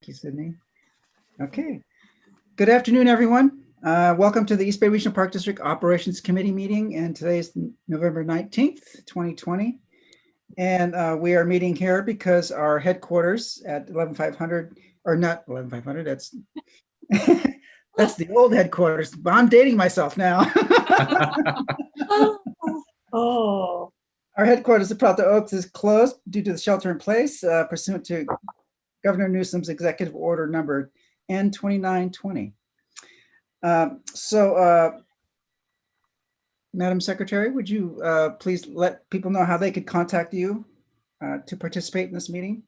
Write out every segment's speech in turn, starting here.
you, Sydney. Okay. Good afternoon, everyone. Welcome to the East Bay Regional Park District Operations Committee meeting, and today is November 19th, 2020. And we are meeting here because our headquarters at 11500, or not 11500, that's that's the old headquarters. But I'm dating myself now. Oh. Our headquarters at Palo Oaks is closed due to the shelter in place pursuant to Governor Newsom's executive order number N2920. Madam Secretary, would you please let people know how they could contact you to participate in this meeting?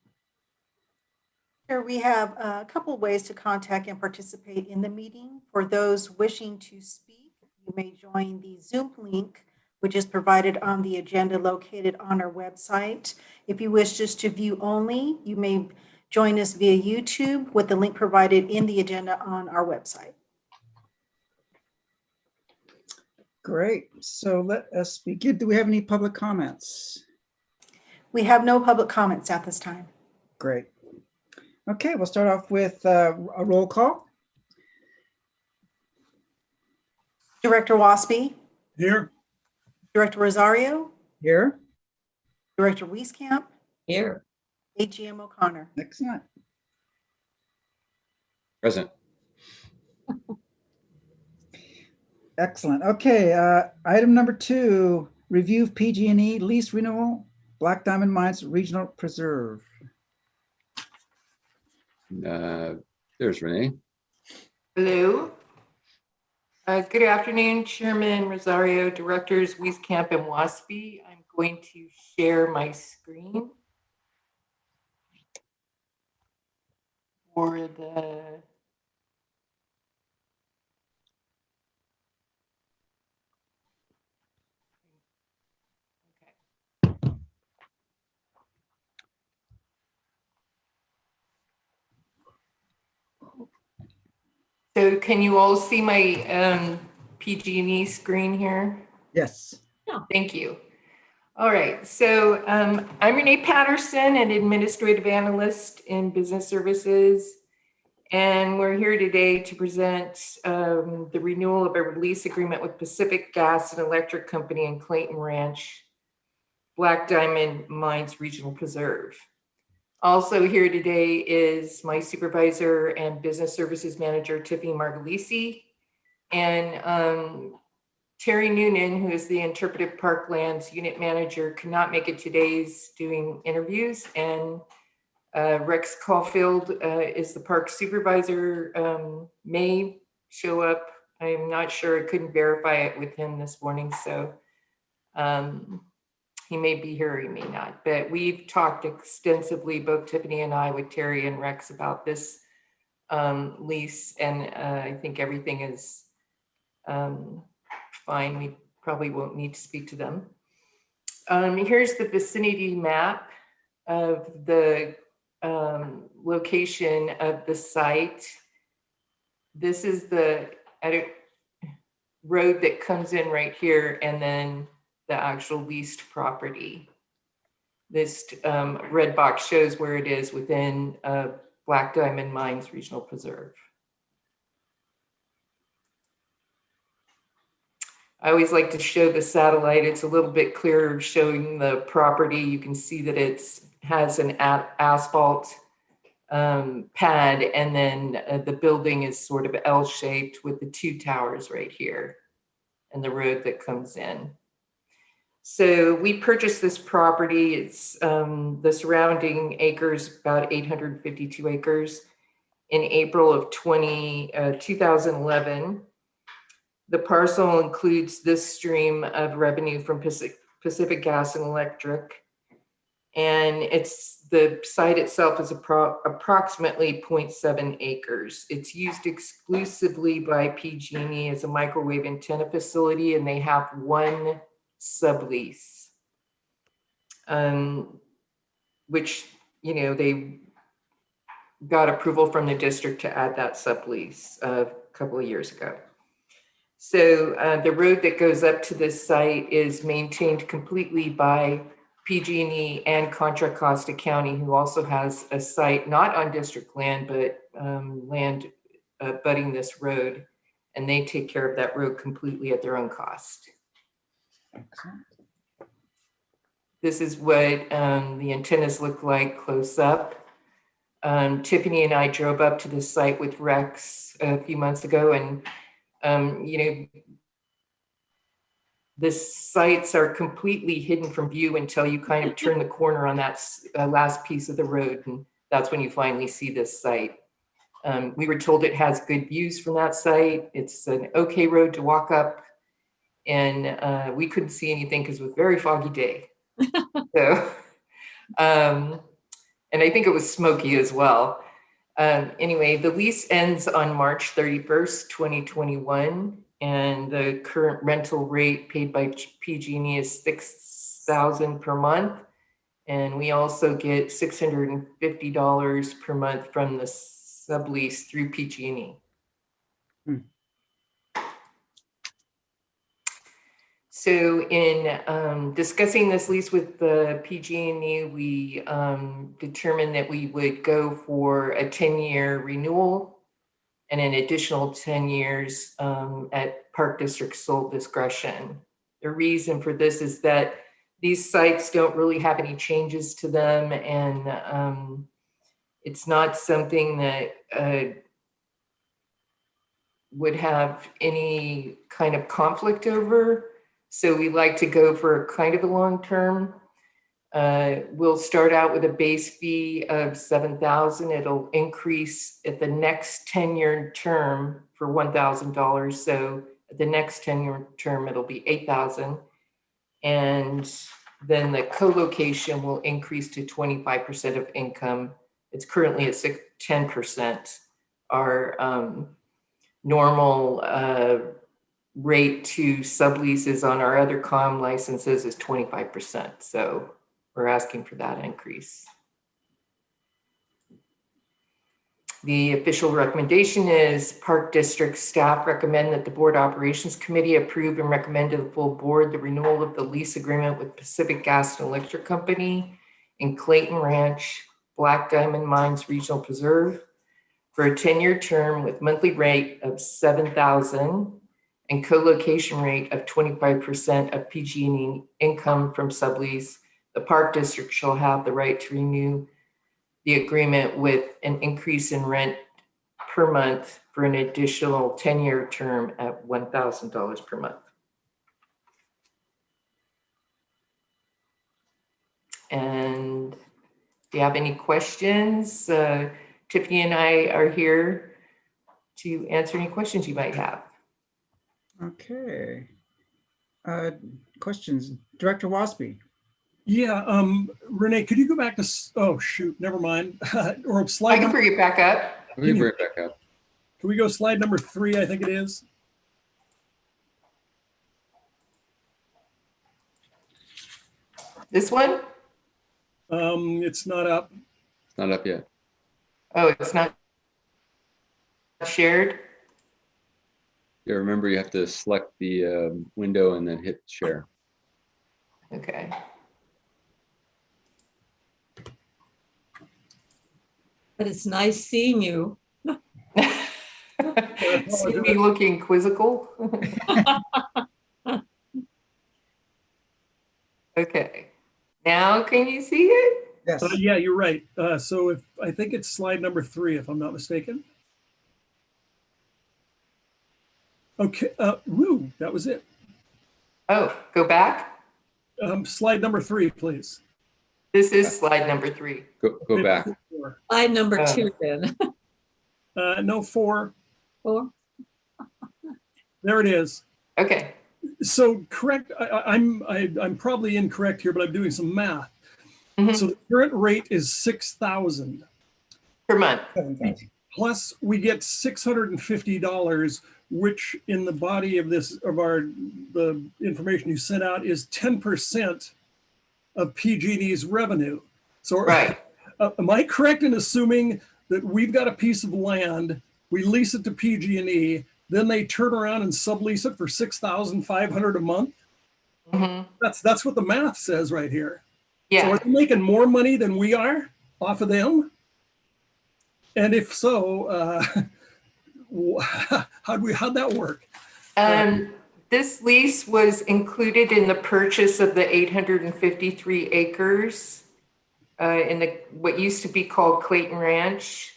Sure, we have a couple ways to contact and participate in the meeting. For those wishing to speak, you may join the Zoom link, which is provided on the agenda located on our website. If you wish just to view only, you may join us via YouTube with the link provided in the agenda on our website. Great. So let us begin. Do we have any public comments? We have no public comments at this time. Great. Okay, we'll start off with a roll call. Director Waspy. Here. Director Rosario. Here. Director Wieskamp. Here. AGM O'Connor. Excellent. Present. Excellent. Okay, item number 2, review of PG&E lease renewal, Black Diamond Mines Regional Preserve. There's Renee. Hello. Good afternoon, Chairman Rosario, Directors Wieskamp and Waspy. I'm going to share my screen for the So can you all see my PG&E screen here? Yes. Thank you. All right, so I'm Renee Patterson, an administrative analyst in business services, and we're here today to present the renewal of a lease agreement with Pacific Gas and Electric Company in Clayton Ranch, Black Diamond Mines Regional Preserve. Also here today is my supervisor and business services manager, Tiffany Margalisi, and Terry Noonan, who is the Interpretive Parklands unit manager, could not make it today's doing interviews. And Rex Caulfield is the park supervisor, may show up. I'm not sure, I couldn't verify it with him this morning. So he may be here or he may not, but we've talked extensively, both Tiffany and I, with Terry and Rex about this lease, and I think everything is fine. We probably won't need to speak to them. Here's the vicinity map of the location of the site. This is the road that comes in right here, and then the actual leased property. This red box shows where it is within Black Diamond Mines Regional Preserve. I always like to show the satellite. It's a little bit clearer showing the property. You can see that it has an asphalt pad, and then the building is sort of L-shaped with the 2 towers right here and the road that comes in. So we purchased this property. It's the surrounding acres, about 852 acres, in April of 2011. The parcel includes this stream of revenue from Pacific Gas and Electric. And the site itself is approximately 0.7 acres. It's used exclusively by PG&E as a microwave antenna facility, and they have 1 sublease, which, they got approval from the district to add that sublease a couple of years ago. So the road that goes up to this site is maintained completely by PG&E and Contra Costa County, who also has a site not on district land, but land abutting this road. And they take care of that road completely at their own cost. Excellent. This is what the antennas look like close up. Tiffany and I drove up to the site with Rex a few months ago, and the sites are completely hidden from view until you kind of turn the corner on that last piece of the road, and that's when you finally see this site. We were told it has good views from that site. It's an okay road to walk up, and we couldn't see anything because it was a very foggy day. So, and I think it was smoky as well. Anyway, the lease ends on March 31st, 2021, and the current rental rate paid by PG&E is $6,000 per month. And we also get $650 per month from the sublease through PG&E. So in discussing this lease with the PG&E, we determined that we would go for a 10-year renewal and an additional 10 years at Park District's sole discretion. The reason for this is that these sites don't really have any changes to them, and it's not something that would have any kind of conflict over. So we like to go for kind of a long term. We'll start out with a base fee of $7,000. It'll increase at the next 10-year term for $1,000. So at the next 10-year term, it'll be $8,000. And then the co-location will increase to 25% of income. It's currently at 10%. Our normal rate to subleases on our other comm licenses is 25%. So we're asking for that increase. The official recommendation is Park District staff recommend that the Board Operations Committee approve and recommend to the full board the renewal of the lease agreement with Pacific Gas and Electric Company in Clayton Ranch, Black Diamond Mines Regional Preserve for a 10-year term with monthly rate of $7,000 and co-location rate of 25% of PG&E income from sublease. The Park District shall have the right to renew the agreement with an increase in rent per month for an additional 10-year term at $1,000 per month. And if you have any questions, Tiffany and I are here to answer any questions you might have. Okay. Questions, Director Wasby. Yeah, Renee, could you go back to, oh shoot, never mind. Or I slide can number, bring it back up. Let me bring it back up. can we go slide number 3, I think it is? This one? It's not up. It's not up yet. Oh, it's not shared? Yeah, remember you have to select the window and then hit share. Okay. But it's nice seeing you. See me looking quizzical? Okay. Now can you see it? Yes. Yeah, you're right. So if I think it's slide number 3, if I'm not mistaken. Okay, woo, that was it. Oh, go back. Slide number 3, please. This is slide number 3. Go back. Slide number 2 then. No, 4. 4. There it is. Okay. So correct, I'm probably incorrect here, but I'm doing some math. Mhm. So the current rate is 6,000. Per month. 7,000. Plus we get $650, which in the body of this, the information you sent out is 10% of PG&E's revenue. So Right. am I correct in assuming that we've got a piece of land, we lease it to PG&E, then they turn around and sublease it for $6,500 a month? Mhm. That's what the math says right here. Yeah. So are they making more money than we are off of them? And if so, how'd that work? This lease was included in the purchase of the 853 acres in the what used to be called Clayton Ranch.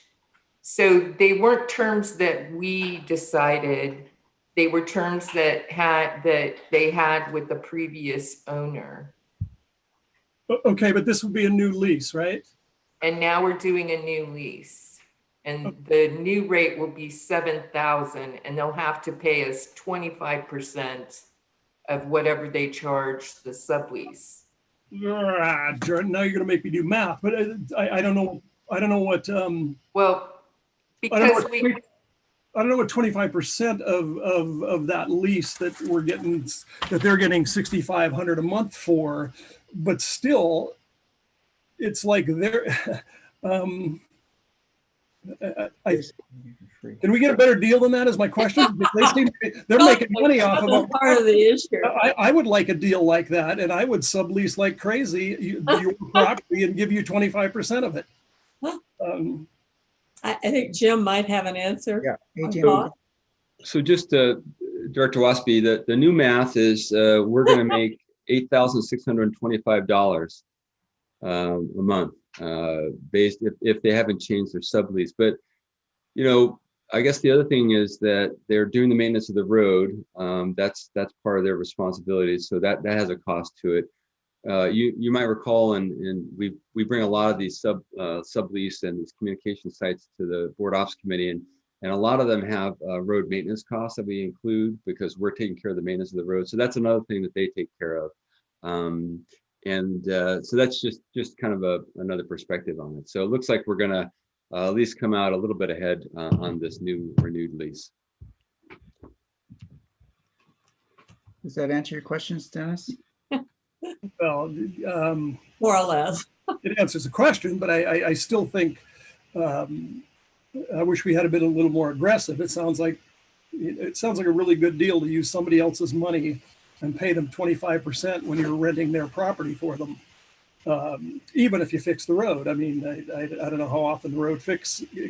So they weren't terms that we decided. They were terms that they had with the previous owner. Okay, but this would be a new lease, right? And now we're doing a new lease. And the new rate will be 7,000, and they'll have to pay us 25% of whatever they charge the sublease. Jordan, now you're going to make me do math, but I don't know. I don't know what. Well, I don't know because what, we, I don't know what 25% of that lease that we're getting, that they're getting 6,500 a month for, but still, it's like they're. Can we get a better deal than that? Is my question. They're making money off of it. Part of the issue. I would like a deal like that, and I would sublease like crazy your property and give you 25% of it. I think Jim might have an answer. Yeah. Hey, Jim. Thought? So just Director Waspy, the new math is we're going to make $8,625 a month based if they haven't changed their sublease. But I guess the other thing is that they're doing the maintenance of the road. That's part of their responsibility. So that has a cost to it. You might recall, and we bring a lot of these sublease and these communication sites to the board ops committee, and a lot of them have road maintenance costs that we include because we're taking care of the maintenance of the road. So that's another thing that they take care of. So that's just kind of another perspective on it. So it looks like we're gonna at least come out a little bit ahead on this new renewed lease. Does that answer your questions, Dennis? Well, More or less. it answers the question, but I still think I wish we had been a little more aggressive. It sounds like a really good deal to use somebody else's money and pay them 25% when you're renting their property for them. Even if you fix the road. I mean, I don't know how often the road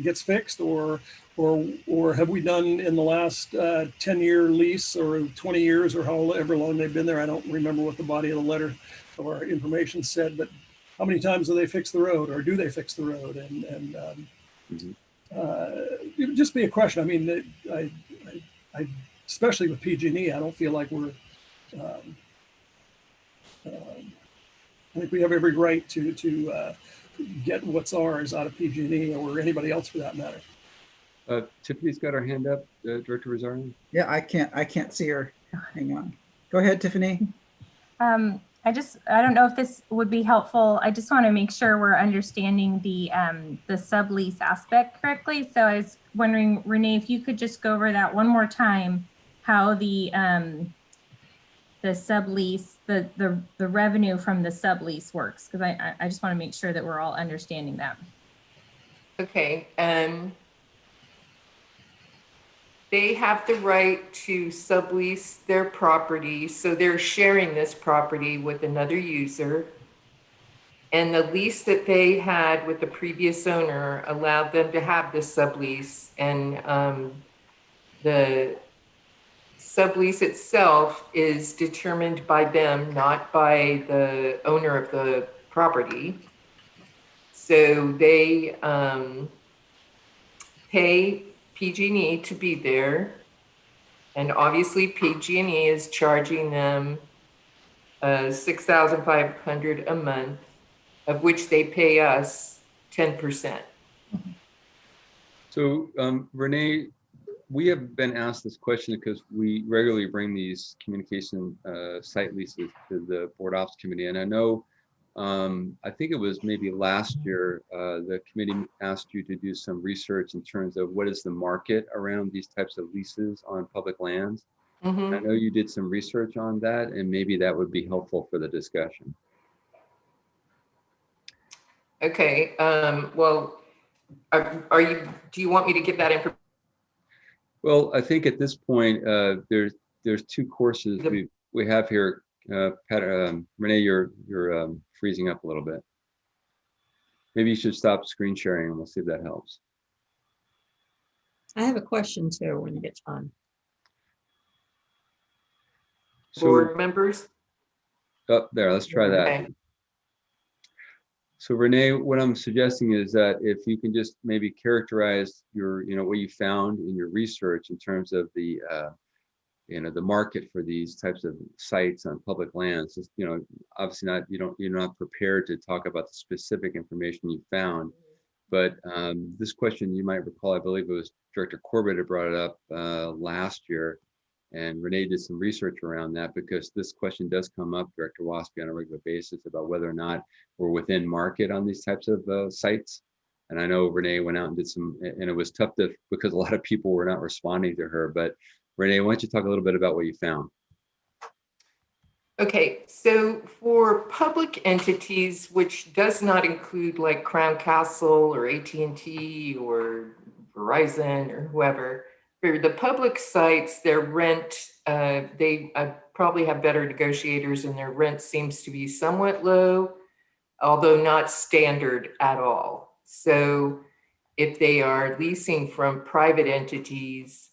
gets fixed, or have we done in the last 10-year lease or 20 years or however long they've been there. I don't remember what the body of the letter or information said, but how many times do they fix the road, or do they fix the road? And it would just be a question. I mean, I especially with PG&E, I don't feel like we're. I think we have every right to get what's ours out of PG&E or anybody else for that matter. Tiffany's got her hand up, Director Rosario. Yeah, I can't see her. Hang on. Go ahead, Tiffany. I don't know if this would be helpful. I just want to make sure we're understanding the sublease aspect correctly. So I was wondering, Renee, if you could just go over that one more time, how the sublease, the revenue from the sublease works, because I just want to make sure that we're all understanding that. okay. They have the right to sublease their property. So they're sharing this property with another user. And the lease that they had with the previous owner allowed them to have this sublease. And the sublease itself is determined by them, not by the owner of the property. So they pay PG&E to be there, and obviously PG&E is charging them $6,500 a month, of which they pay us 10%. So Renee, we have been asked this question because we regularly bring these communication site leases to the board ops committee, and I know I think it was maybe last year the committee asked you to do some research in terms of what is the market around these types of leases on public lands. Mm-hmm. I know you did some research on that, and maybe that would be helpful for the discussion. Okay. Well, do you want me to give that information? Well, I think at this point, there's two courses we have here. Renee, you're freezing up a little bit. Maybe you should stop screen sharing and we'll see if that helps. I have a question too when you get time. So, Board members? up there, let's try that. Okay. So Renee, what I'm suggesting is that if you can just maybe characterize your, what you found in your research in terms of the, the market for these types of sites on public lands. Just, obviously you're not prepared to talk about the specific information you found, but this question you might recall, I believe it was Director Corbett had brought it up last year, and Renee did some research around that because this question does come up, Director Waspy, on a regular basis about whether or not we're within market on these types of sites. And I know Renee went out and did some, and it was tough because a lot of people were not responding to her, but Renee, why don't you talk a little bit about what you found? Okay, so for public entities, which does not include like Crown Castle or AT&T or Verizon or whoever, for the public sites, their rent, they probably have better negotiators and their rent seems to be somewhat low, although not standard at all. So if they are leasing from private entities,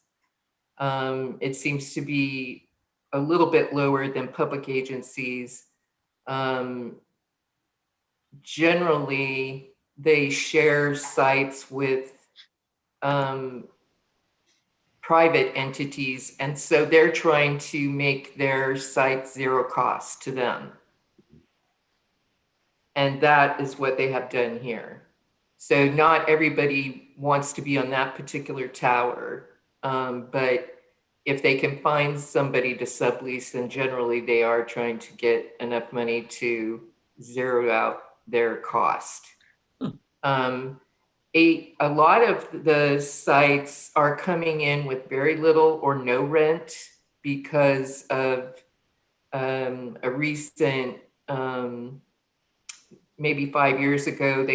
it seems to be a little bit lower than public agencies. Generally, they share sites with private entities, and so they're trying to make their sites zero cost to them. And that is what they have done here. So not everybody wants to be on that particular tower, but if they can find somebody to sublease, then generally they are trying to get enough money to zero out their cost. A lot of the sites are coming in with very little or no rent because of a recent, maybe 5 years ago,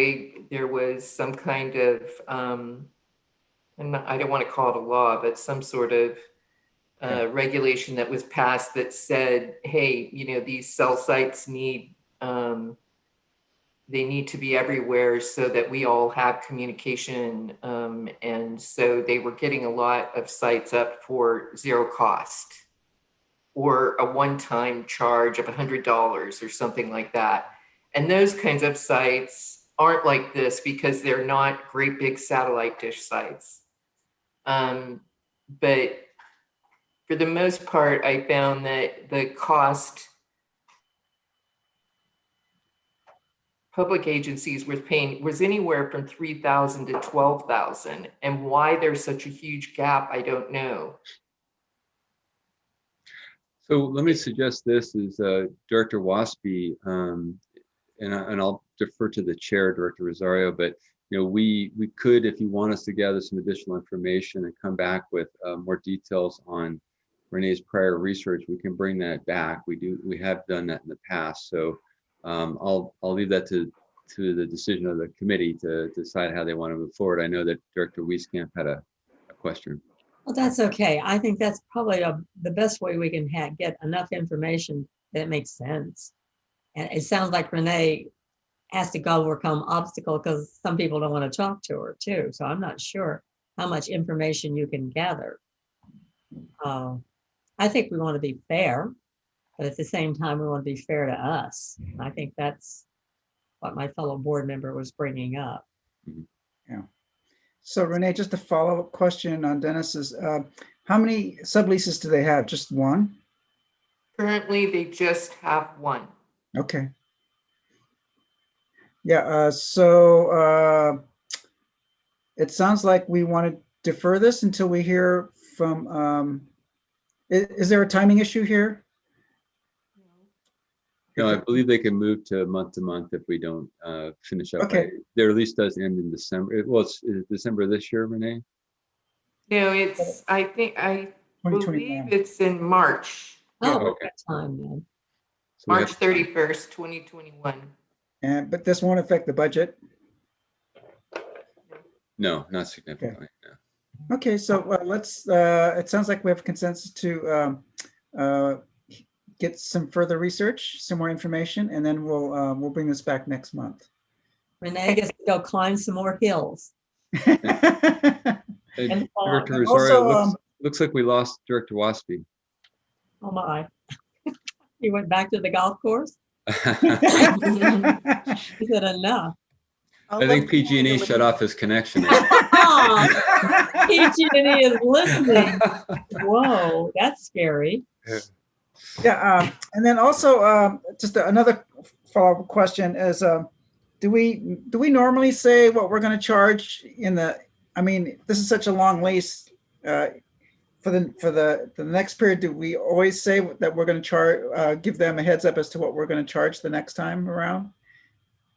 there was some kind of, and I don't want to call it a law, but some sort of regulation that was passed that said, hey, these cell sites need, they need to be everywhere so that we all have communication. And so they were getting a lot of sites up for zero cost or a one-time charge of $100 or something like that. And those kinds of sites aren't like this because they're not great big satellite dish sites. But for the most part, I found that the cost public agencies were paying was anywhere from $3,000 to $12,000. And why there's such a huge gap, I don't know. So let me suggest this is Director Waspy, and I'll defer to the chair, Director Rosario, but we could, if you want us to gather some additional information and come back with more details on Renee's prior research, we can bring that back. We have done that in the past. So I'll leave that to the decision of the committee to decide how they want to move forward. I know that Director Wieskamp had a question. Well, that's okay. I think that's probably the best way we can get enough information that makes sense. And it sounds like Renee has to overcome obstacle because some people don't want to talk to her too. So I'm not sure how much information you can gather. I think we want to be fair, but at the same time, we want to be fair to us. I think that's what my fellow board member was bringing up. Yeah. So Renee, just a follow-up question on Dennis's. How many subleases do they have? Just one? Currently, they just have one. Okay. Yeah, so it sounds like we want to defer this until we hear from, is there a timing issue here? No, I believe they can move to month if we don't finish up. Okay. Their lease does end in December. Well, it's December this year, Renee? No, it's, I believe 2021. it's in March, Oh, okay. that time then. So we March have- 31st, 2021. But this won't affect the budget. No, not significantly. No. Okay, so let's, it sounds like we have consensus to get some further research, some more information, and then we'll bring this back next month. Renee gets to go climb some more hills. And And Director fun. Rosario, Also, looks like we lost Director Waspy. Oh my. You went back to the golf course? I Is it enough? I'll think look PG&E for shut off his connection. PG&E is listening. Whoa, that's scary. Yeah, and then also just another follow-up question is, do we normally say what we're going to charge in the? I mean, this is such a long lease. For the next period, do we always say that we're going to charge? Give them a heads up as to what we're going to charge the next time around?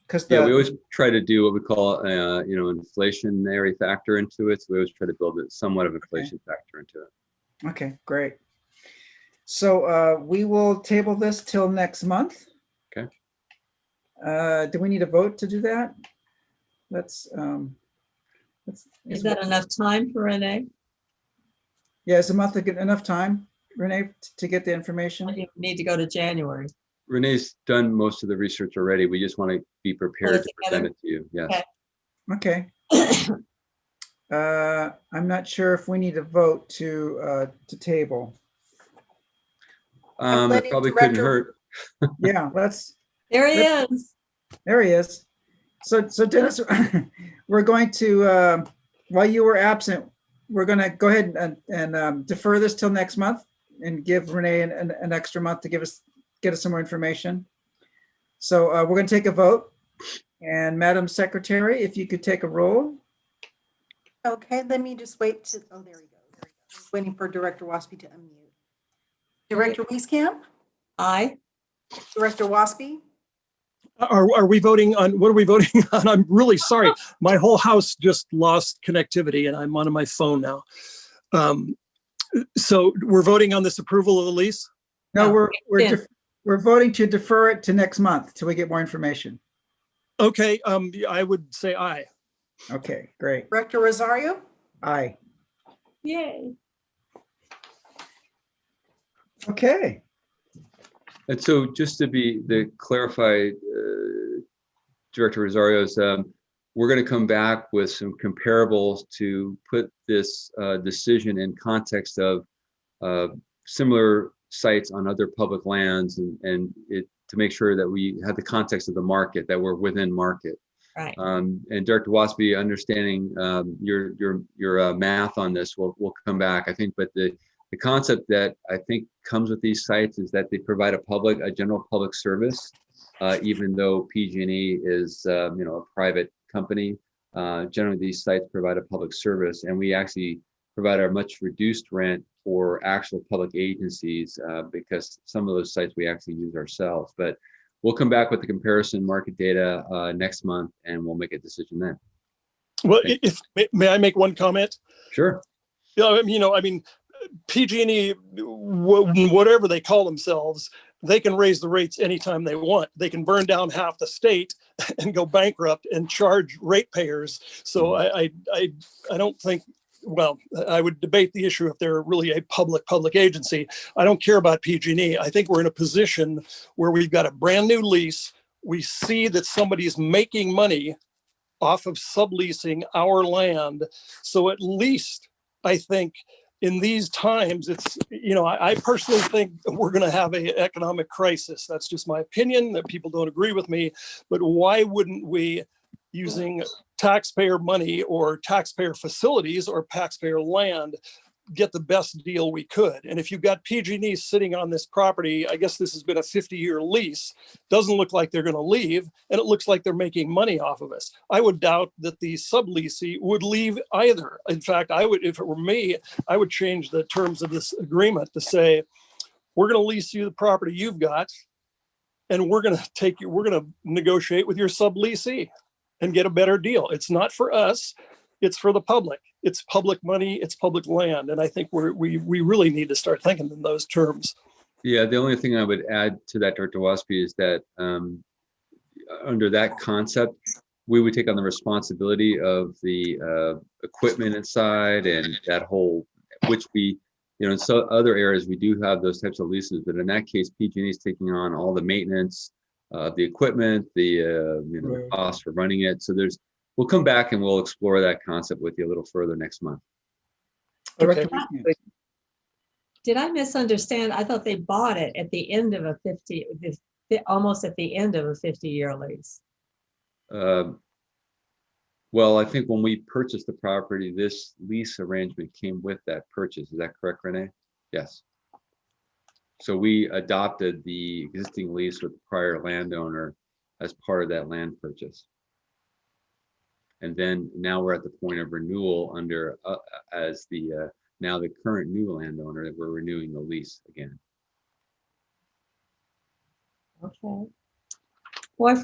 Because Yeah, we always try to do what we call, inflationary factor into it. So we always try to build it somewhat of inflation factor into it. Okay, great. So we will table this till next month. Okay. Do we need a vote to do that? Is that enough time for Renee? Yeah, is a month enough time, Renee, to get the information? You need to go to January. Renee's done most of the research already. We just want to be prepared to present it to you. Yes. Okay. Okay. I'm not sure if we need a vote to table. It probably couldn't hurt. Yeah, There he is. there he is. So Dennis, we're going to, while you were absent, we're going to go ahead and defer this till next month and give Renee an extra month to get us some more information. So we're going to take a vote. And Madam Secretary, if you could take a roll. Okay, let me just wait to, oh, there we go. I was waiting for Director Waspy to unmute. Director Wieskamp, Aye. Director Waspy, Are we voting on, what are we voting on? I'm really sorry. My whole house just lost connectivity and I'm on my phone now. So we're voting on this approval of the lease? No, Yeah. we're voting to defer it to next month till we get more information. Okay, I would say aye. Okay, great. Director Rosario, Aye. Yay. Okay. And so just to clarify, Director Rosario's, we're going to come back with some comparables to put this decision in context of similar sites on other public lands and to make sure that we have the context of the market, that we're within market. Right. And Director Waspy, understanding your math on this, we'll come back, I think, but the concept that I think comes with these sites is that they provide a general public service, even though PG&E is, a private company. Generally, these sites provide a public service, and we actually provide our much reduced rent for actual public agencies because some of those sites we actually use ourselves. But we'll come back with the comparison market data next month, and we'll make a decision then. Well, may I make one comment? Sure. I mean, PG&E, whatever they call themselves, they can raise the rates anytime they want. They can burn down half the state and go bankrupt and charge ratepayers. So I don't think, well, I would debate the issue if they're really a public agency. I don't care about PG&E. I think we're in a position where we've got a brand new lease. We see that somebody's making money off of subleasing our land. So at least I think in these times, it's, I personally think we're going to have an economic crisis. That's just my opinion, that people don't agree with me. But why wouldn't we, using taxpayer money or taxpayer facilities or taxpayer land, get the best deal we could? And if you've got PG&E sitting on this property, I guess this has been a 50-year lease, doesn't look like they're going to leave, and it looks like they're making money off of us. I would doubt that the subleasee would leave either. In fact, I would, if it were me, I would change the terms of this agreement to say, we're going to lease you the property you've got, and we're going to negotiate with your subleasee and get a better deal. It's not for us. It's for the public. It's public money. It's public land. And I think we really need to start thinking in those terms. Yeah, the only thing I would add to that, Director Waspy, is that under that concept, we would take on the responsibility of the equipment inside and that whole, which we you know, in so other areas, we do have those types of leases, but in that case, PG&E is taking on all the maintenance of the equipment, the, you know, the Right. cost for running it. So we'll come back and we'll explore that concept with you a little further next month. Director Okay. Reese, Did I misunderstand? I thought they bought it at the end of a almost at the end of a 50-year lease. Well, I think when we purchased the property, this lease arrangement came with that purchase. Is that correct, Renee? Yes. So we adopted the existing lease with the prior landowner as part of that land purchase. And then now we're at the point of renewal under as the now the current new landowner that we're renewing the lease again. Okay. Boy,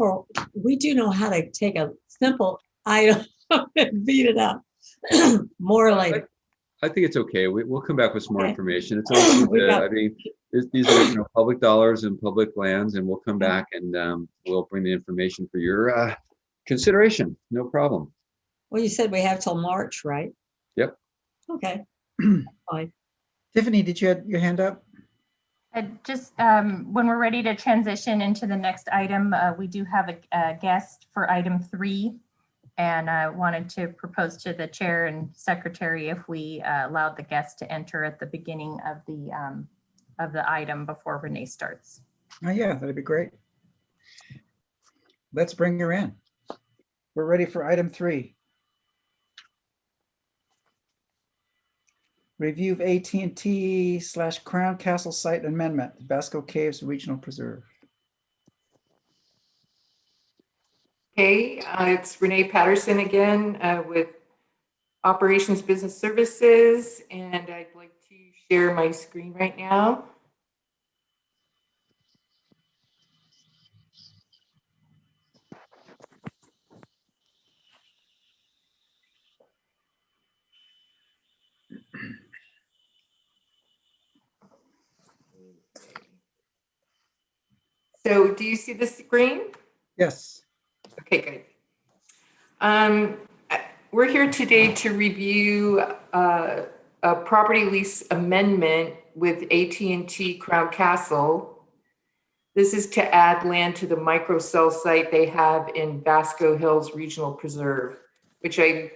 we do know how to take a simple item and beat it up. More later. I think it's okay. We'll come back with some more Okay. information. It's always good We got- I mean, these are, you know, public dollars and public lands, and we'll come back and we'll bring the information for your consideration. No problem. Well, you said we have till March, right? Yep. Okay. Fine. Tiffany, did you have your hand up? Just when we're ready to transition into the next item, we do have a guest for item 3. And I wanted to propose to the chair and secretary if we allowed the guest to enter at the beginning of the item before Renee starts. Oh, yeah, that'd be great. Let's bring her in. We're ready for item 3. Review of AT&T / Crown Castle site amendment, Basco Caves Regional Preserve. Okay, it's Renee Patterson again with Operations Business Services, and I'd like to share my screen right now. So do you see the screen? Yes. Okay, good. We're here today to review a property lease amendment with AT&T Crown Castle. This is to add land to the microcell site they have in Basco Hills Regional Preserve, which I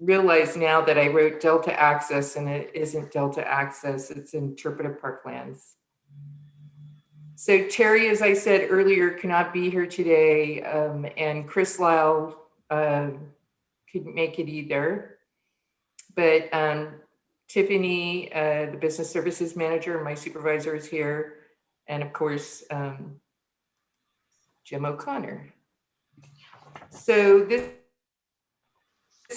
realize now that I wrote Delta Access and it isn't Delta Access, it's interpretive parklands. So Terry, as I said earlier, cannot be here today, and Chris Lyle couldn't make it either. But Tiffany, the business services manager, my supervisor, is here, and of course, Jim O'Connor. So this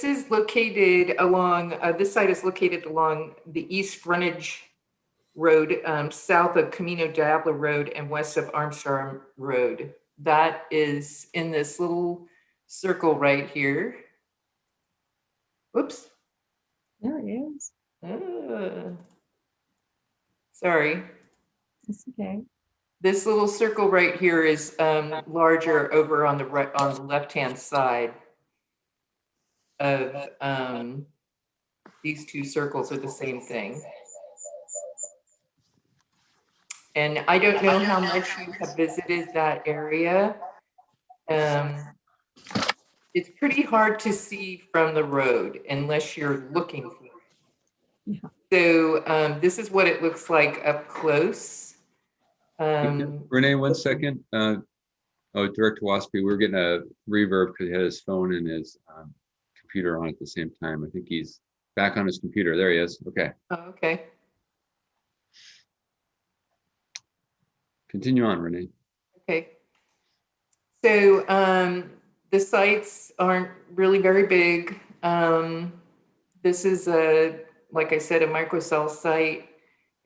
is located along, this site is located along the east frontage road, south of Camino Diablo Road and west of Armstrong Road. That is in this little circle right here. Whoops. There it is. Sorry. That's okay. This little circle right here is larger over on the right, on the left-hand side of these two circles are the same thing. And I don't know how much you have visited that area. It's pretty hard to see from the road unless you're looking for it. Yeah. So this is what it looks like up close. Renee, 1 second. Oh, Director Waspy, we were getting a reverb because he had his phone and his computer on at the same time. I think he's back on his computer. There he is. Okay. Oh, okay. Continue on, Renee. Okay. So the sites aren't really very big. This is like I said, a microcell site.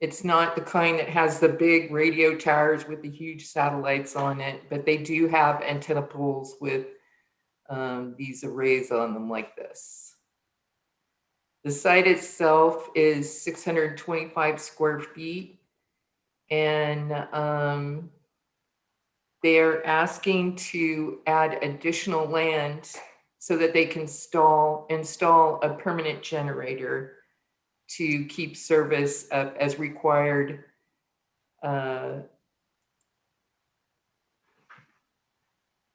It's not the kind that has the big radio towers with the huge satellites on it, but they do have antenna poles with these arrays on them like this. The site itself is 625 square feet. And they're asking to add additional land so that they can install a permanent generator to keep service up as required. I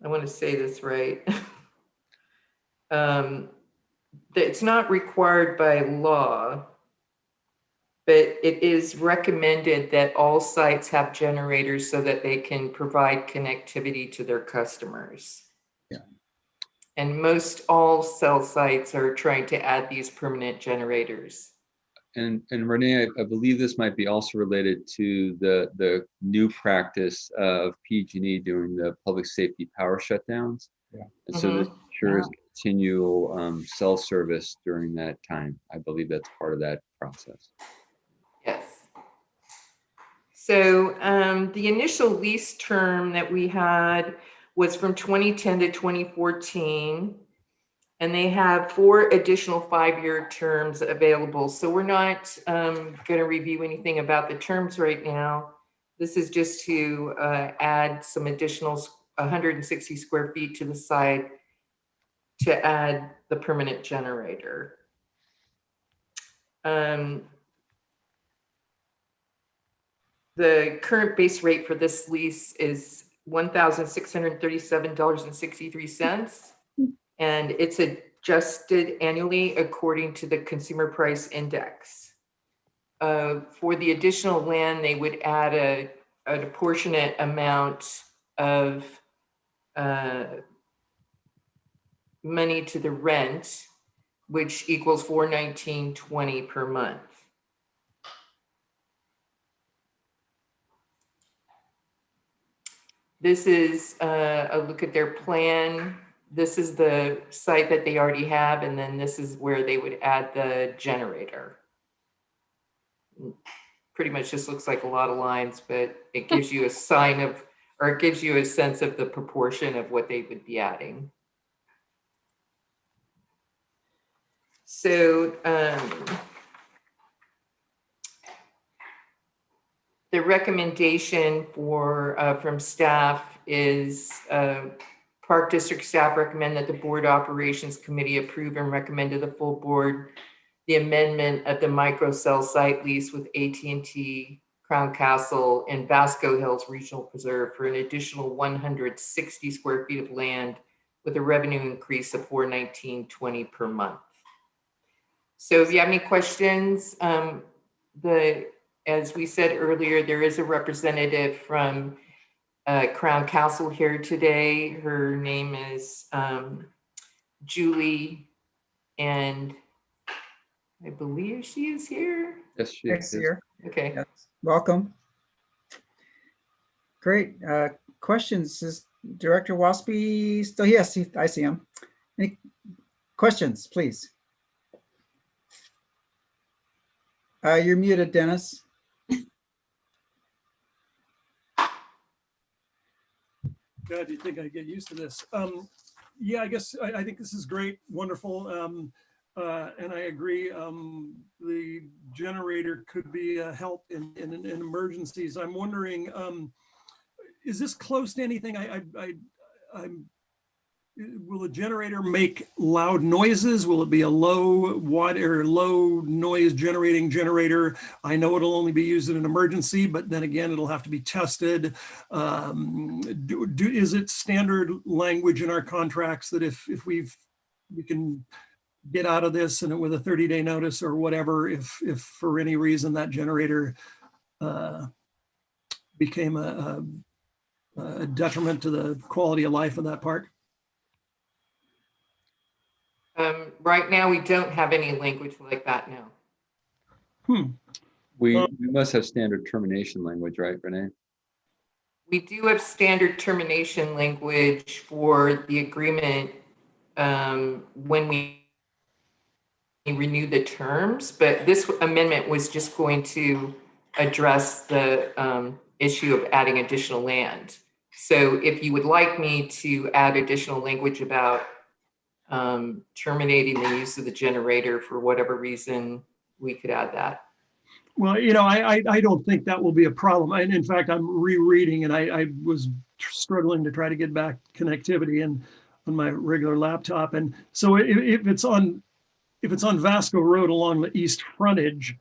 want to say this right. It's not required by law, but it is recommended that all sites have generators so that they can provide connectivity to their customers. Yeah. And most all cell sites are trying to add these permanent generators. And Renee, I believe this might be also related to the new practice of PG&E doing the public safety power shutdowns. Yeah. And so this ensures continual cell service during that time. I believe that's part of that process. Yes. So the initial lease term that we had was from 2010 to 2014. And they have 4 additional 5-year terms available. So we're not going to review anything about the terms right now. This is just to add some additional 160 square feet to the site to add the permanent generator. The current base rate for this lease is $1,637.63. And it's adjusted annually according to the Consumer Price Index. For the additional land, they would add an apportionate amount of money to the rent, which equals $419.20 per month. This is a look at their plan. This is the site that they already have, and then this is where they would add the generator. Pretty much just looks like a lot of lines, but it gives you a sign of, or it gives you a sense of the proportion of what they would be adding. So the recommendation for from staff is Park District staff recommend that the Board Operations Committee approve and recommend to the full board the amendment of the microcell site lease with AT&T Crown Castle and Basco Hills Regional Preserve for an additional 160 square feet of land with a revenue increase of $419.20 per month. So if you have any questions, as we said earlier, there is a representative from Crown Castle here today. Her name is Julie, and I believe she is here. Yes, she Thanks, is. here. Okay. Yes. Welcome. Great. Questions? Is Director Waspy still? Yes, I see him. Any questions, please? You're muted, Dennis. God, do you think I get used to this? Yeah, I guess I think this is great, wonderful, and I agree. The generator could be a help in emergencies. I'm wondering, is this close to anything? Will a generator make loud noises? Will it be a low watt or low noise generating generator? I know it'll only be used in an emergency, but then again, it'll have to be tested. Is it standard language in our contracts that if we can get out of this and with a 30-day notice or whatever, if for any reason that generator became a detriment to the quality of life of that park? Right now, we don't have any language like that now. We must have standard termination language, right, Renee? We do have standard termination language for the agreement when we renew the terms, but this amendment was just going to address the issue of adding additional land. So if you would like me to add additional language about terminating the use of the generator for whatever reason, we could add that. Well, you know, I don't think that will be a problem. And in fact, I'm rereading and I was struggling to try to get back connectivity and on my regular laptop. And so if it's on if it's on Vasco Road along the east frontage,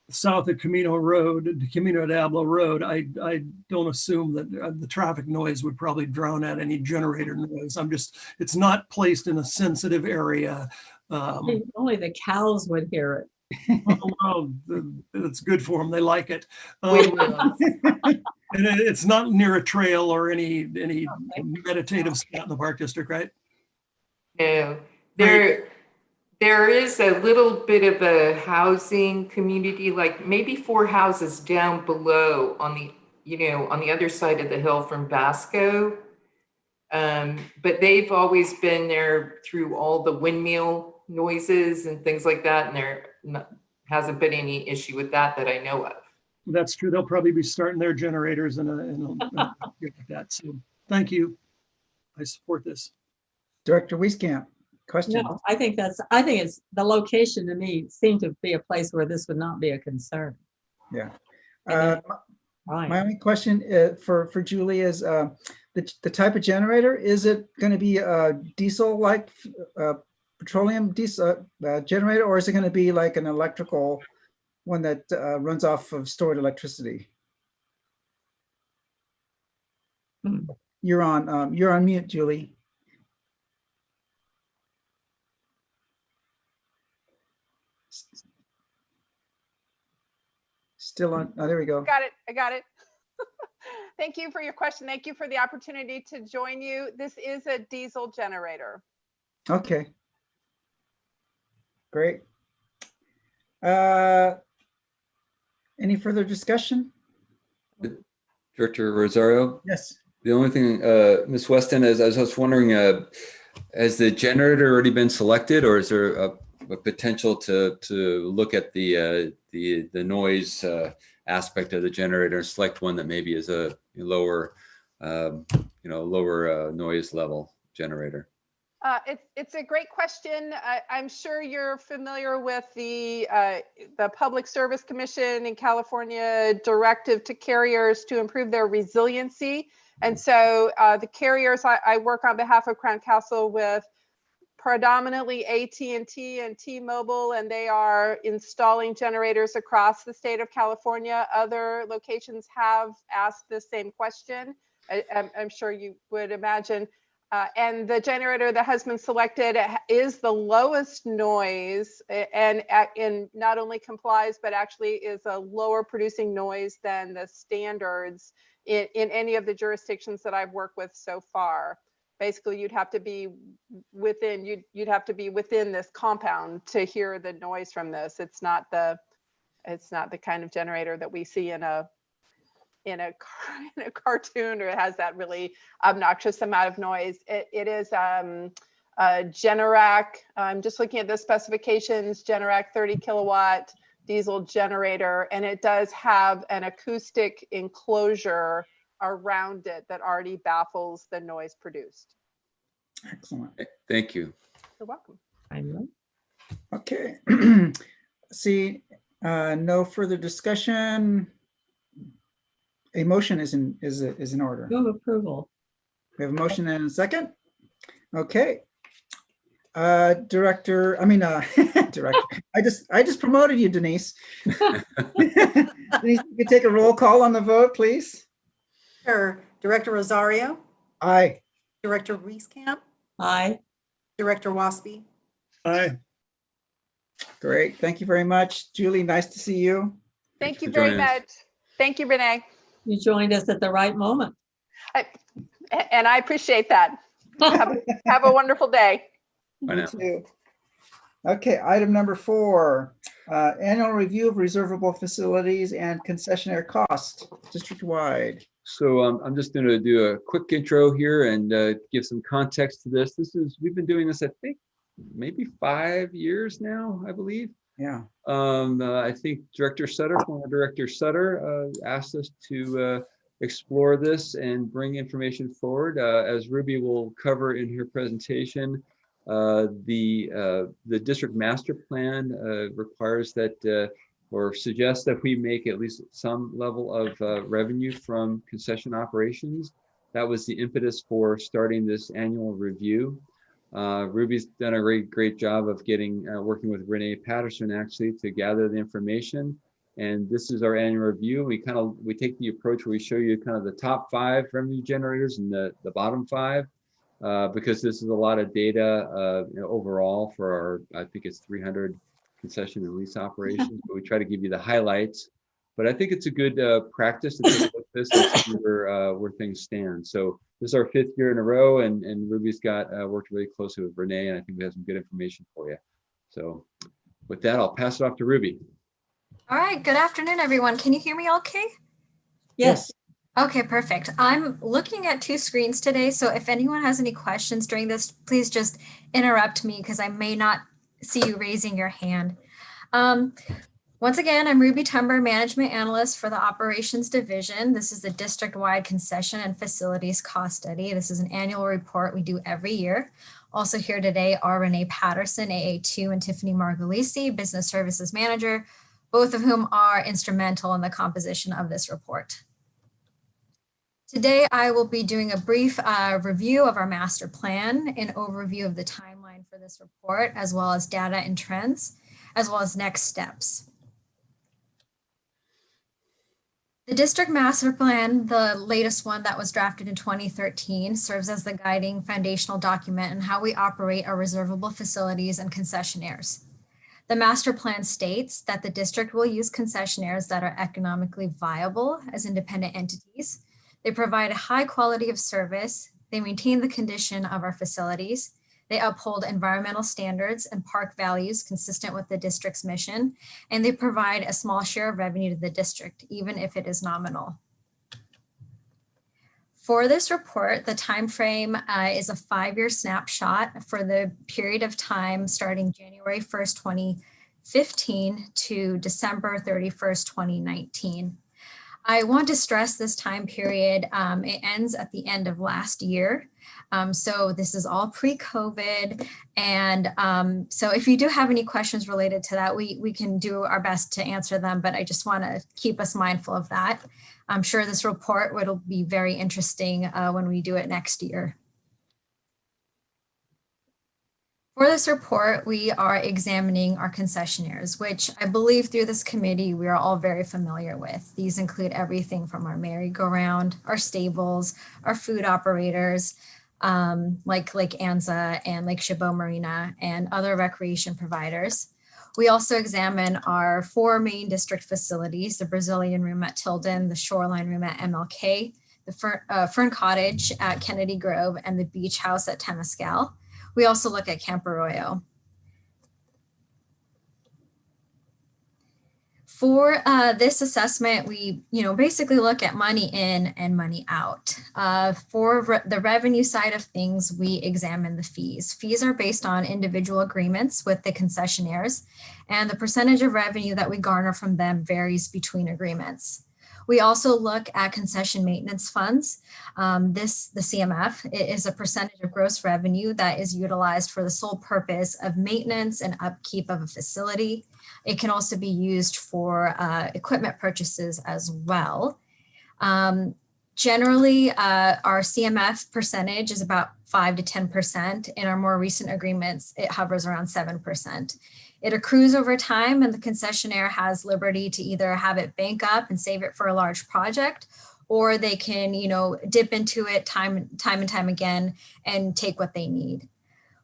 south of Camino Road, Camino Diablo Road, I don't assume that the traffic noise would probably drown out any generator noise. It's not placed in a sensitive area. Only the cows would hear it. Well, it's good for them. They like it. And it's not near a trail or any meditative spot in the Park District, right? No, there is a little bit of a housing community, like maybe 4 houses down below on the other side of the hill from Basco. But they've always been there through all the windmill noises and things like that, and there hasn't been any issue with that I know of. That's true. They'll probably be starting their generators and like that. So thank you. I support this. Director Wieskamp, question? No, I think it's the location to me seemed to be a place where this would not be a concern. Yeah. Right. My only question for Julie is the type of generator. Is it going to be a diesel-like petroleum diesel generator, or is it going to be like an electrical one that runs off of stored electricity? You're on mute, Julie. Still on. Oh, there we go. I got it. Thank you for your question. Thank you for the opportunity to join you. This is a diesel generator. Okay. Great. Any further discussion? Director Rosario? Yes. The only thing, Ms. Weston, is I was wondering, has the generator already been selected, or is there a potential to look at the noise aspect of the generator and select one that maybe is a lower noise level generator? It's a great question. I'm sure you're familiar with the Public Service Commission in California directive to carriers to improve their resiliency. And so the carriers, I work on behalf of Crown Castle with predominantly AT&T and T-Mobile, and they are installing generators across the state of California. Other locations have asked the same question. I'm sure you would imagine. And the generator that has been selected is the lowest noise and not only complies, but actually is a lower producing noise than the standards in any of the jurisdictions that I've worked with so far. Basically, you'd have to be within this compound to hear the noise from this. It's not the kind of generator that we see in a cartoon, or it has that really obnoxious amount of noise. It is a Generac. I'm just looking at the specifications. Generac 30 kilowatt diesel generator, and it does have an acoustic enclosure around it that already baffles the noise produced. Excellent. Thank you. You're welcome. I know. Okay. See, no further discussion. A motion is in order. Move approval. We have a motion and a second. Okay. Director. I just promoted you, Denise. Denise, you could take a roll call on the vote, please. Sure. Director Rosario, Aye. Director Wieskamp, Aye. Director Waspy. Aye. Great. Thank you very much. Julie, nice to see you. Thank you for very joining us. much. Thank you, Renee. You joined us at the right moment. And I appreciate that. Have a wonderful day. Bye You now. too. Okay, item number 4, annual review of reservable facilities and concessionaire cost district-wide. So I'm just going to do a quick intro here and give some context to this. We've been doing this, I think, maybe 5 years now, I believe. Yeah. I think former Director Sutter asked us to explore this and bring information forward. As Ruby will cover in her presentation, the district master plan requires that or suggests that we make at least some level of revenue from concession operations. That was the impetus for starting this annual review. Ruby's done a great job of working with Renee Patterson actually to gather the information. And this is our annual review. We take the approach where we show you kind of the top 5 revenue generators and the bottom 5, because this is a lot of data overall for our, I think it's 300 concession and lease operations, but we try to give you the highlights. But I think it's a good practice to take a look at this and see where things stand. So this is our 5th year in a row, and Ruby's worked really closely with Renee, and I think we have some good information for you. So with that, I'll pass it off to Ruby. All right, good afternoon, everyone. Can you hear me okay? Yes. Okay, perfect. I'm looking at 2 screens today, so if anyone has any questions during this, please just interrupt me because I may not see you raising your hand. Once again, I'm Ruby Tumber, Management Analyst for the Operations Division. This is the district-wide concession and facilities cost study. This is an annual report we do every year. Also here today are Renee Patterson, AA2, and Tiffany Margolisi, Business Services Manager, both of whom are instrumental in the composition of this report. Today, I will be doing a brief review of our master plan, an overview of the timeline for this report, as well as data and trends, as well as next steps. The district master plan, the latest one that was drafted in 2013, serves as the guiding foundational document in how we operate our reservable facilities and concessionaires. The master plan states that the district will use concessionaires that are economically viable as independent entities. They provide a high quality of service. They maintain the condition of our facilities. They uphold environmental standards and park values consistent with the district's mission, and they provide a small share of revenue to the district, even if it is nominal. For this report, the time frame is a 5-year snapshot for the period of time starting January 1st, 2015 to December 31st, 2019. I want to stress this time period. It ends at the end of last year. So this is all pre-COVID. And so if you do have any questions related to that, we can do our best to answer them, but I just want to keep us mindful of that. I'm sure this report will be very interesting when we do it next year. For this report, we are examining our concessionaires, which I believe through this committee, we are all very familiar with. These include everything from our merry-go-round, our stables, our food operators, like Lake Anza and Lake Chabot Marina, and other recreation providers. We also examine our 4 main district facilities, the Brazilian Room at Tilden, the Shoreline Room at MLK, the Fern Cottage at Kennedy Grove, and the Beach House at Temescal. We also look at Camp Arroyo. For this assessment, we basically look at money in and money out. For the revenue side of things, we examine the fees. Fees are based on individual agreements with the concessionaires, and the percentage of revenue that we garner from them varies between agreements. We also look at concession maintenance funds. The CMF is a percentage of gross revenue that is utilized for the sole purpose of maintenance and upkeep of a facility. It can also be used for equipment purchases as well. Generally, our CMF percentage is about 5 to 10%. In our more recent agreements, it hovers around 7%. It accrues over time, and the concessionaire has liberty to either have it bank up and save it for a large project, or they can, dip into it time and time again and take what they need.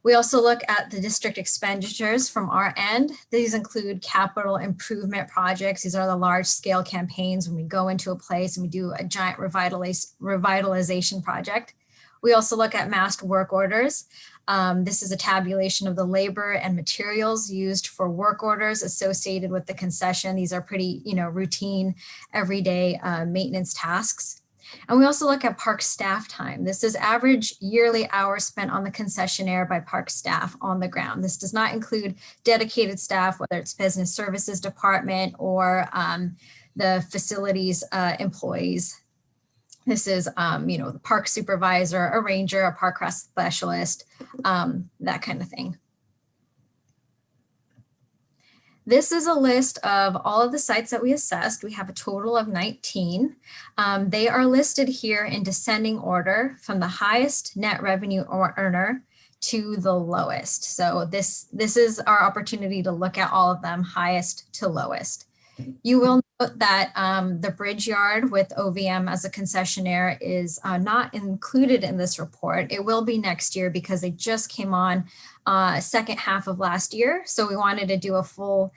We also look at the district expenditures from our end. These include capital improvement projects. These are the large scale campaigns when we go into a place and we do a giant revitalization project. We also look at massed work orders. This is a tabulation of the labor and materials used for work orders associated with the concession. These are pretty, routine, everyday maintenance tasks. And we also look at park staff time. This is average yearly hours spent on the concessionaire by park staff on the ground. This does not include dedicated staff, whether it's business services department or the facilities employees. This is, the park supervisor, a ranger, a park crest specialist, that kind of thing. This is a list of all of the sites that we assessed. We have a total of 19. They are listed here in descending order from the highest net revenue earner to the lowest. So this is our opportunity to look at all of them, highest to lowest. You will note that the bridge yard with OVM as a concessionaire is not included in this report. It will be next year because they just came on second half of last year. So we wanted to do a full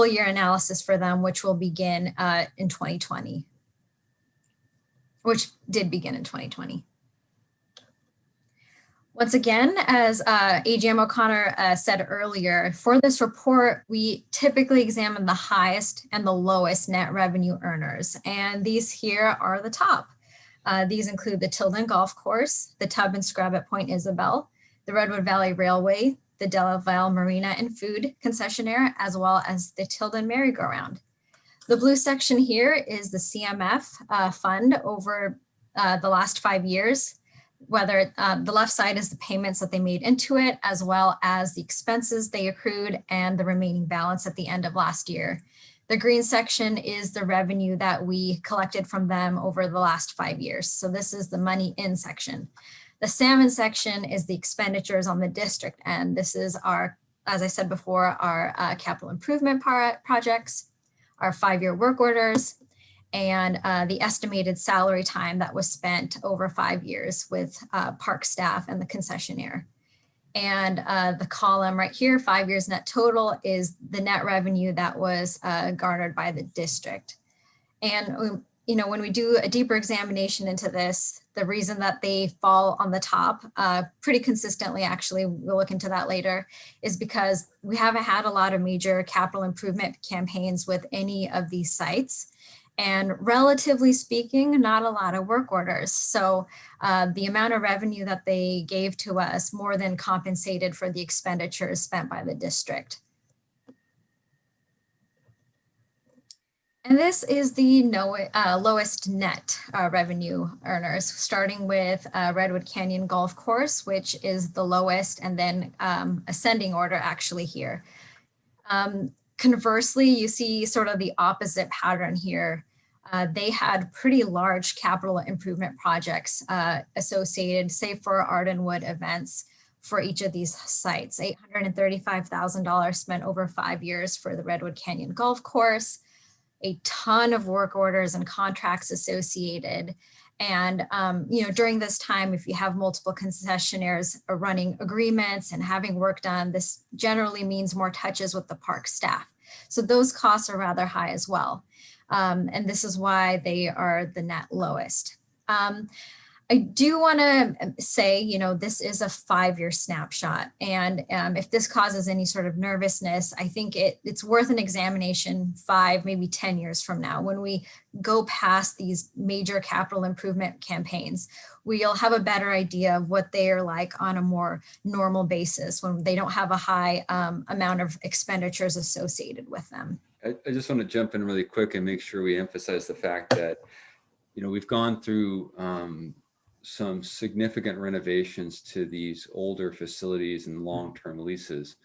year analysis for them, which will begin in 2020, which did begin in 2020. Once again, as AGM O'Connor said earlier, for this report, we typically examine the highest and the lowest net revenue earners. And these here are the top. These include the Tilden Golf Course, the Tub and Scrub at Point Isabel, the Redwood Valley Railway, the Delaval Marina and Food Concessionaire, as well as the Tilden Merry-Go-Round. The blue section here is the CMF fund over the last 5 years. Whether the left side is the payments that they made into it, as well as the expenses they accrued and the remaining balance at the end of last year. The green section is the revenue that we collected from them over the last 5 years. So this is the money in section. The salmon section is the expenditures on the district end. This is our, as I said before, our capital improvement projects, our 5-year work orders, and the estimated salary time that was spent over 5 years with park staff and the concessionaire. And the column right here, 5 years net total, is the net revenue that was garnered by the district. And you know, when we do a deeper examination into this, the reason that they fall on the top pretty consistently, actually, we'll look into that later, is because we haven't had a lot of major capital improvement campaigns with any of these sites. And relatively speaking, not a lot of work orders. So the amount of revenue that they gave to us more than compensated for the expenditures spent by the district. And this is the lowest net revenue earners, starting with Redwood Canyon Golf Course, which is the lowest, and then ascending order actually here. Conversely, you see sort of the opposite pattern here. They had pretty large capital improvement projects associated, say for Ardenwood events for each of these sites. $835,000 spent over 5 years for the Redwood Canyon Golf Course, a ton of work orders and contracts associated. And you know, during this time, if you have multiple concessionaires running agreements and having work done, this generally means more touches with the park staff. So those costs are rather high as well. And this is why they are the net lowest. I do want to say, you know, this is a 5-year snapshot. And if this causes any sort of nervousness, I think it's worth an examination 5, maybe 10 years from now. When we go past these major capital improvement campaigns, we'll have a better idea of what they are like on a more normal basis when they don't have a high amount of expenditures associated with them. I just want to jump in really quick and make sure we emphasize the fact that, you know, we've gone through some significant renovations to these older facilities and long-term leases.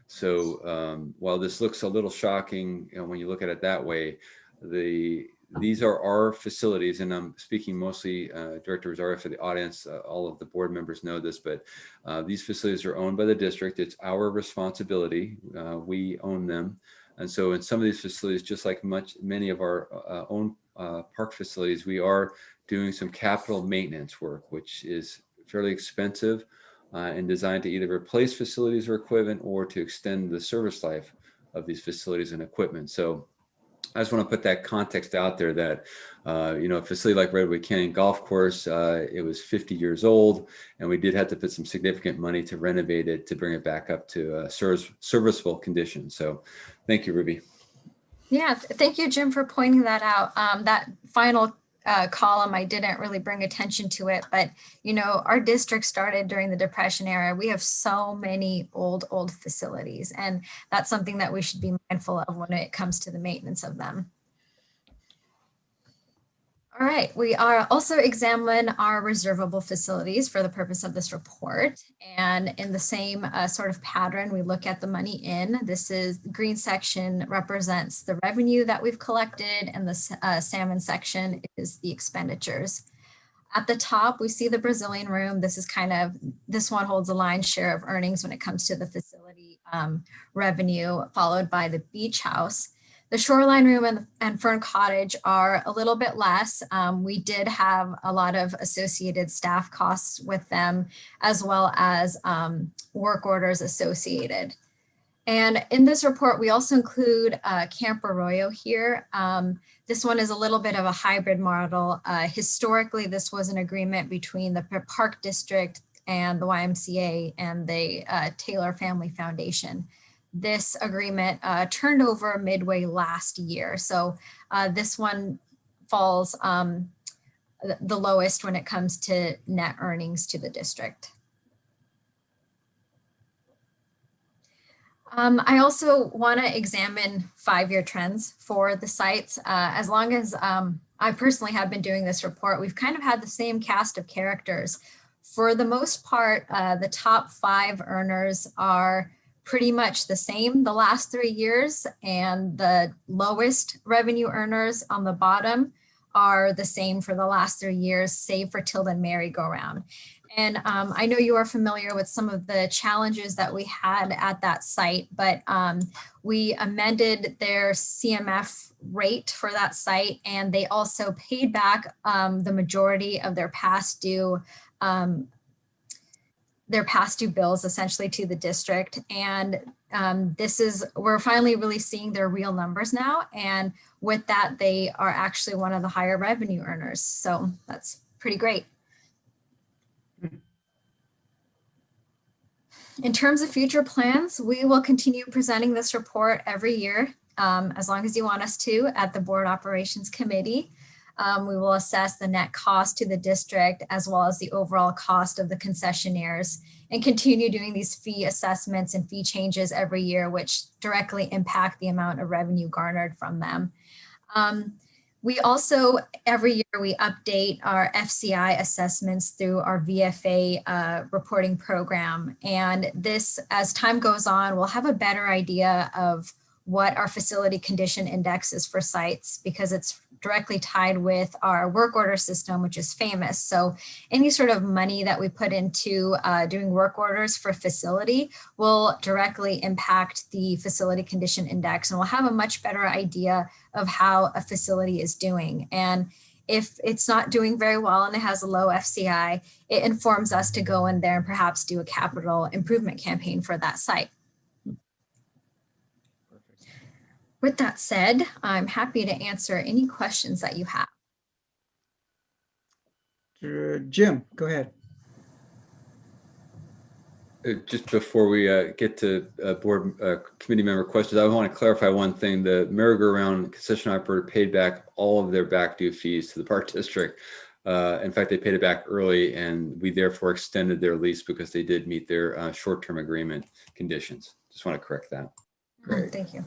So while this looks a little shocking, you know, when you look at it that way, these are our facilities, and I'm speaking mostly, Director Rosario, for the audience. All of the board members know this, but these facilities are owned by the district. It's our responsibility. We own them. And so in some of these facilities, just like many of our own park facilities, we are doing some capital maintenance work, which is fairly expensive and designed to either replace facilities or equipment or to extend the service life of these facilities and equipment. So I just want to put that context out there that, you know, a facility like Redwood Canyon Golf Course, it was 50 years old, and we did have to put some significant money to renovate it to bring it back up to serviceable condition. So thank you, Ruby. Yeah, thank you, Jim, for pointing that out. That final column, I didn't really bring attention to it, but you know, our district started during the Depression era. We have so many old facilities, and that's something that we should be mindful of when it comes to the maintenance of them. All right, we are also examine our reservable facilities for the purpose of this report. And in the same sort of pattern, we look at the money in. This is the green section represents the revenue that we've collected, and the salmon section is the expenditures. At the top, we see the Brazilian room. This one holds a lion's share of earnings when it comes to the facility revenue, followed by the beach house. The shoreline room and Fern Cottage are a little bit less. We did have a lot of associated staff costs with them, as well as work orders associated. And in this report, we also include Camp Arroyo here. This one is a little bit of a hybrid model. Historically, this was an agreement between the Park District and the YMCA and the Taylor Family Foundation. This agreement turned over midway last year. So this one falls the lowest when it comes to net earnings to the district. I also want to examine 5-year trends for the sites. As long as I personally have been doing this report, we've kind of had the same cast of characters. For the most part, the top 5 earners are pretty much the same the last 3 years, and the lowest revenue earners on the bottom are the same for the last 3 years, save for Tilden Merry-Go-Round. And I know you are familiar with some of the challenges that we had at that site, but we amended their CMF rate for that site, and they also paid back the majority of their past due bills essentially to the district. And we're finally really seeing their real numbers now. And with that, they are actually one of the higher revenue earners. So that's pretty great. In terms of future plans, we will continue presenting this report every year, as long as you want us to, at the Board Operations Committee. We will assess the net cost to the district as well as the overall cost of the concessionaires, and continue doing these fee assessments and fee changes every year, which directly impact the amount of revenue garnered from them. We also, every year, we update our FCI assessments through our VFA reporting program. And this, as time goes on, we'll have a better idea of what our facility condition index is for sites, because it's directly tied with our work order system, which is famous. So any sort of money that we put into doing work orders for facility will directly impact the facility condition index, and we'll have a much better idea of how a facility is doing. And if it's not doing very well and it has a low FCI, it informs us to go in there and perhaps do a capital improvement campaign for that site. With that said, I'm happy to answer any questions that you have. Jim, go ahead. Just before we get to board committee member questions, I want to clarify one thing. The merry-go-round concession operator paid back all of their back due fees to the Park District. In fact, they paid it back early, and we therefore extended their lease because they did meet their short-term agreement conditions. Just want to correct that. Great. Thank you.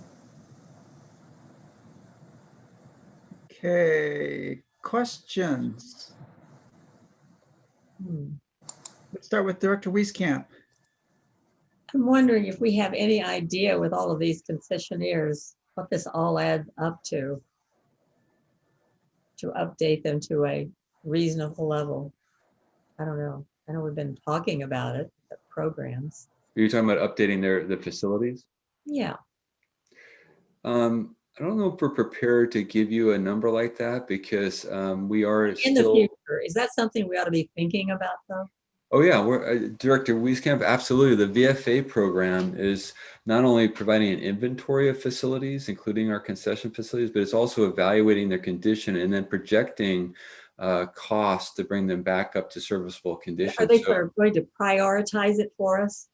Okay, questions? Let's start with Director Wieskamp. I'm wondering if we have any idea with all of these concessionaires, what this all adds up to update them to a reasonable level. I don't know. I know we've been talking about it, the programs. Are you talking about updating the facilities? Yeah. I don't know if we're prepared to give you a number like that, because we are In the future, is that something we ought to be thinking about though? Oh yeah, we're Director Wieskamp, absolutely. The VFA program is not only providing an inventory of facilities, including our concession facilities, but it's also evaluating their condition and then projecting costs to bring them back up to serviceable condition. Are they going to prioritize it for us?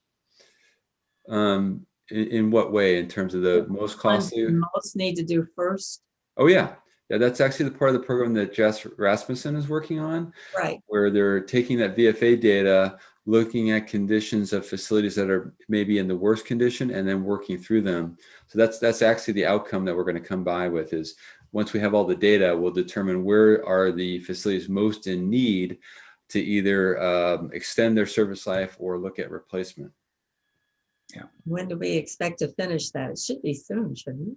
In what way? In terms of the most costly? Most need to do first. Oh yeah. Yeah, that's actually the part of the program that Jess Rasmussen is working on, right? Where they're taking that VFA data, looking at conditions of facilities that are maybe in the worst condition, and then working through them. So that's actually the outcome that we're going to come by with, is once we have all the data, we'll determine where are the facilities most in need to either extend their service life or look at replacement. Yeah. When do we expect to finish that? It should be soon, shouldn't it?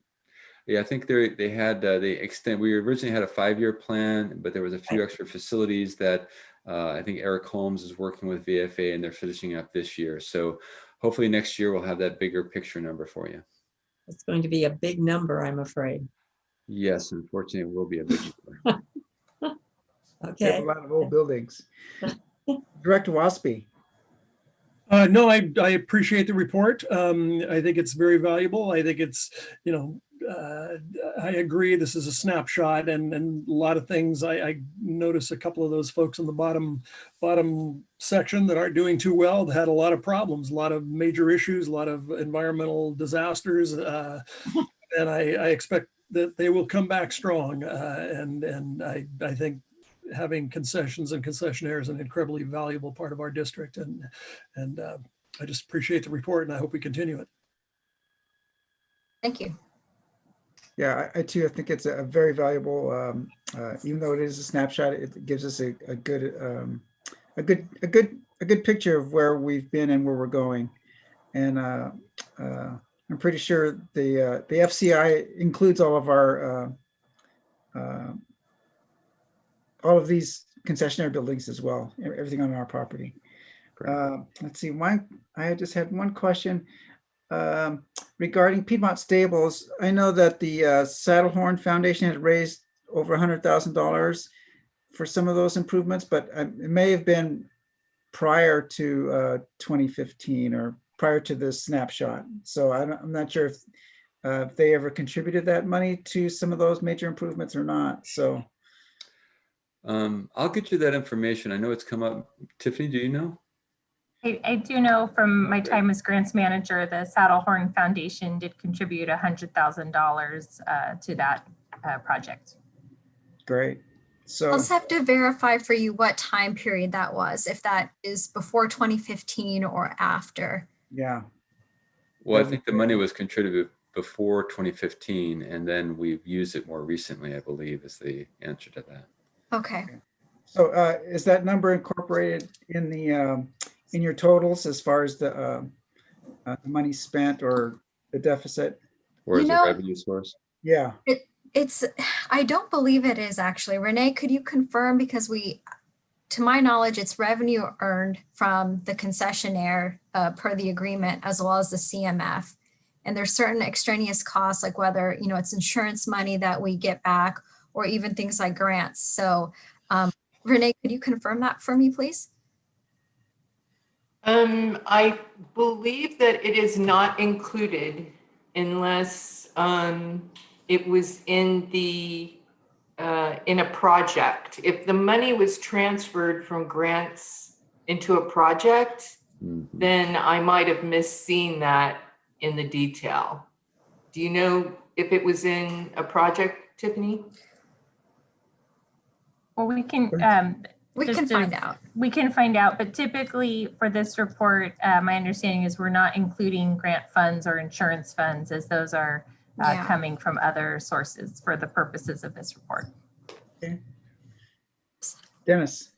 Yeah, I think we originally had a 5-year plan, but there was a few extra facilities that I think Eric Holmes is working with VFA and they're finishing up this year. So hopefully next year we'll have that bigger picture number for you. It's going to be a big number, I'm afraid. Yes, unfortunately, it will be a big number. We have Okay. a lot of old buildings. Director Waspy. No, I appreciate the report. I think it's very valuable. I think it's, I agree. This is a snapshot and a lot of things. I notice a couple of those folks on the bottom section that aren't doing too well. They had a lot of problems, a lot of major issues, a lot of environmental disasters. And I expect that they will come back strong. And I think having concessions and concessionaires is an incredibly valuable part of our district. And I just appreciate the report and I hope we continue it. Thank you. Yeah, I too, I think it's a very valuable, even though it is a snapshot, it gives us a good picture of where we've been and where we're going. And I'm pretty sure the FCI includes all of our all of these concessionaire buildings as well, everything on our property. Let's see, I just had one question regarding Piedmont Stables. I know that the Saddlehorn Foundation had raised over $100,000 for some of those improvements, but it may have been prior to 2015 or prior to this snapshot. So I'm not sure if they ever contributed that money to some of those major improvements or not. So I'll get you that information. I know it's come up. Tiffany, do you know? I do know from my time as grants manager, the Saddlehorn Foundation did contribute $100,000 to that project. great. So I'll just have to verify for you what time period that was, if that is before 2015 or after. yeah, Well, I think the money was contributed before 2015, and then we've used it more recently, I believe, is the answer to that. Okay. so is that number incorporated in the in your totals as far as the money spent or the deficit? Or You is it know- revenue source? Yeah, I don't believe it is actually. Renee, could you confirm? Because to my knowledge, it's revenue earned from the concessionaire per the agreement, as well as the CMF. And there's certain extraneous costs, like whether, it's insurance money that we get back or even things like grants. So Renee, could you confirm that for me, please? I believe that it is not included unless it was in a project. If the money was transferred from grants into a project, then I might have misseen that in the detail. Do you know if it was in a project, Tiffany? Well, we can We Just can to- find out. we can find out, but typically for this report, my understanding is we're not including grant funds or insurance funds, as those are Yeah. coming from other sources for the purposes of this report. Dennis.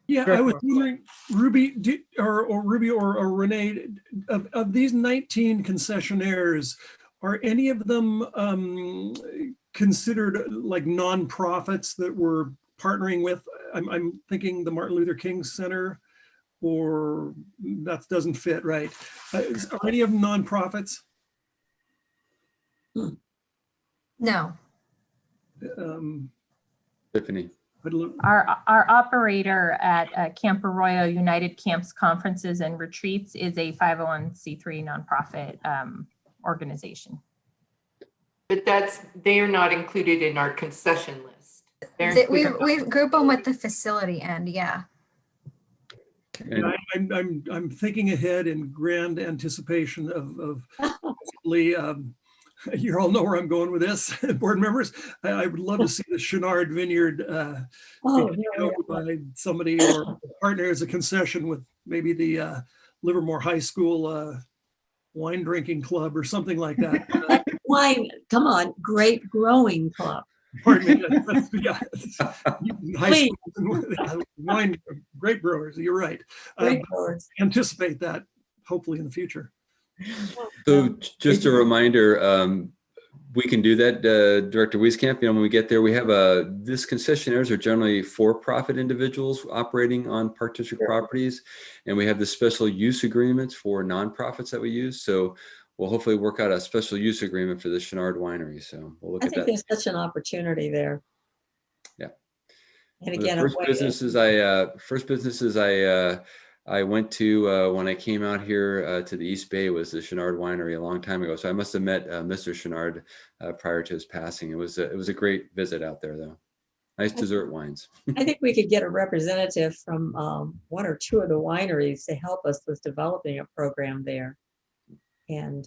Yeah, Sure. I was wondering, Ruby, Ruby or Renee, of these 19 concessionaires, are any of them considered like nonprofits that we're partnering with? I'm thinking the Martin Luther King Center, or that doesn't fit, right? Are any of them nonprofits? No. Tiffany. Our operator at Camp Arroyo United Camps Conferences and Retreats is a 501c3 nonprofit organization. But they are not included in our concession list. They're We included- group them with the facility end, yeah. And I'm thinking ahead in grand anticipation of possibly, you all know where I'm going with this, board members. I would love to see the Chenard Vineyard taken over by somebody or partner as a concession with maybe the Livermore High School wine drinking club or something like that. Wine, come on, grape growing club. Pardon me. Yeah. High Please. school wine, grape growers, you're right. Grape growers. Anticipate that hopefully in the future. So just a reminder, We can do that, Director Wieskamp. When we get there, we have this concessionaires are generally for-profit individuals operating on Park District properties, and we have the special use agreements for nonprofits that we use. So we'll hopefully work out a special use agreement for the Chenard Winery. So we'll look I at think that. there's such an opportunity there. Yeah. And One of again, the a first way- businesses I went to when I came out here to the East Bay was the Chenard Winery a long time ago. So I must have met Mr. Chenard prior to his passing. It was a great visit out there, though. Nice dessert wines. I think we could get a representative from one or two of the wineries to help us with developing a program there. And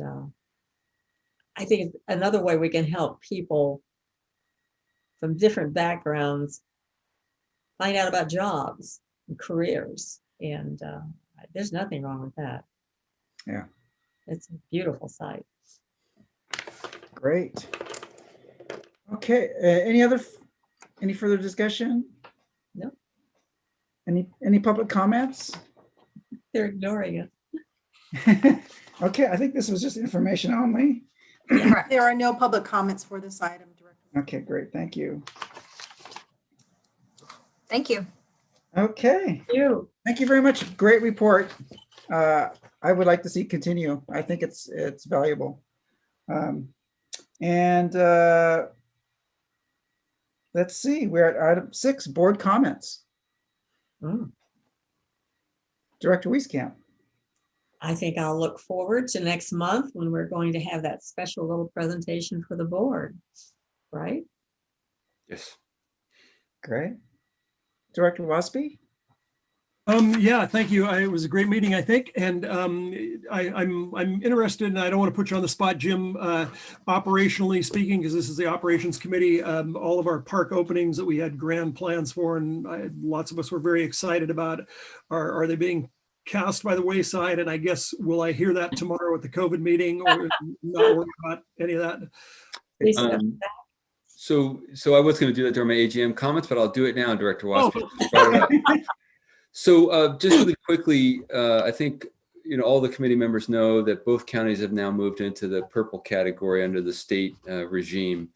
I think another way we can help people from different backgrounds find out about jobs and careers. And there's nothing wrong with that. Yeah. It's a beautiful site. Great. Okay, any further discussion? No. Any public comments? They're ignoring it. Okay, I think this was just information only. Correct. There are no public comments for this item, Director. Okay, great, thank you. Thank you. Okay, thank you very much. Great report. I would like to see it continue. I think it's valuable. Let's see, we're at item 6, board comments. Director Wieskamp. I think I'll look forward to next month when we're going to have that special little presentation for the board, right? Yes. Great. Director Wasby. Yeah, thank you. It was a great meeting, I think, and I'm interested, and I don't want to put you on the spot, Jim. Operationally speaking, because this is the operations committee, all of our park openings that we had grand plans for, and lots of us were very excited about, are they being cast by the wayside? And I guess will I hear that tomorrow at the COVID meeting, or not worry about any of that? So I was going to do that during my AGM comments, but I'll do it now, Director Wasp. So just really quickly, I think all the committee members know that both counties have now moved into the purple category under the state regime,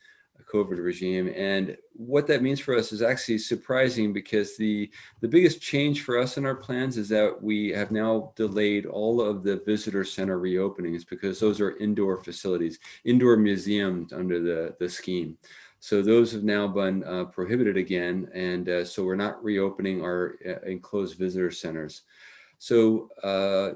COVID regime. And what that means for us is actually surprising, because the biggest change for us in our plans is that we have now delayed all of the visitor center reopenings, because those are indoor facilities, indoor museums under the scheme. So those have now been prohibited again. And so we're not reopening our enclosed visitor centers. So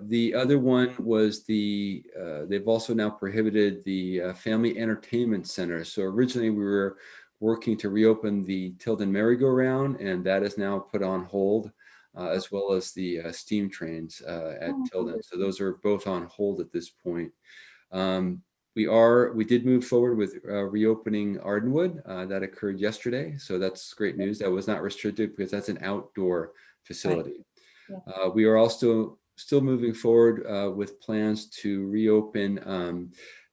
the other one was they've also now prohibited the family entertainment center. So originally we were working to reopen the Tilden merry-go-round, and that is now put on hold, as well as the steam trains at Tilden. So those are both on hold at this point. We did move forward with reopening Ardenwood. That occurred yesterday. So that's great news. That was not restricted because that's an outdoor facility. Right. Yeah. We are also still moving forward with plans to reopen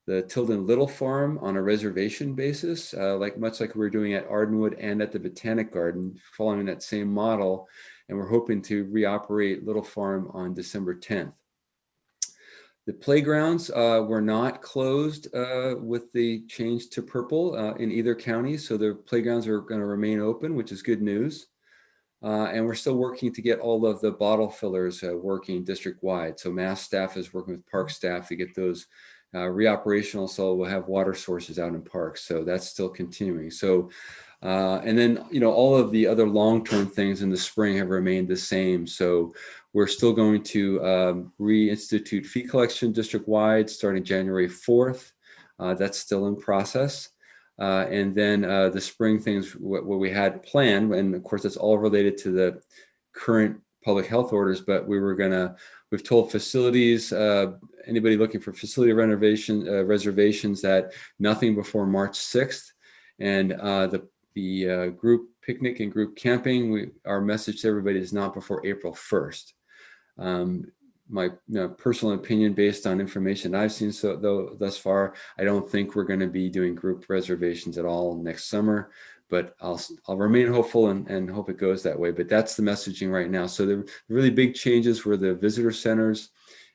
the Tilden Little Farm on a reservation basis, much like we're doing at Ardenwood and at the Botanic Garden, following that same model. And we're hoping to reoperate Little Farm on December 10th. The playgrounds were not closed with the change to purple in either county. So the playgrounds are going to remain open, which is good news. And we're still working to get all of the bottle fillers working district-wide. So Mass staff is working with park staff to get those reoperational, so we'll have water sources out in parks. So that's still continuing. So, and then, all of the other long-term things in the spring have remained the same. So we're still going to reinstitute fee collection district-wide starting January 4th. That's still in process. And then the spring things, what we had planned, and of course, that's all related to the current public health orders, but we've told facilities, anybody looking for facility reservations, that nothing before March 6th. And the group picnic and group camping, our message to everybody is not before April 1st. My personal opinion, based on information I've seen thus far, I don't think we're going to be doing group reservations at all next summer, but I'll remain hopeful and hope it goes that way. But that's the messaging right now. So the really big changes were the visitor centers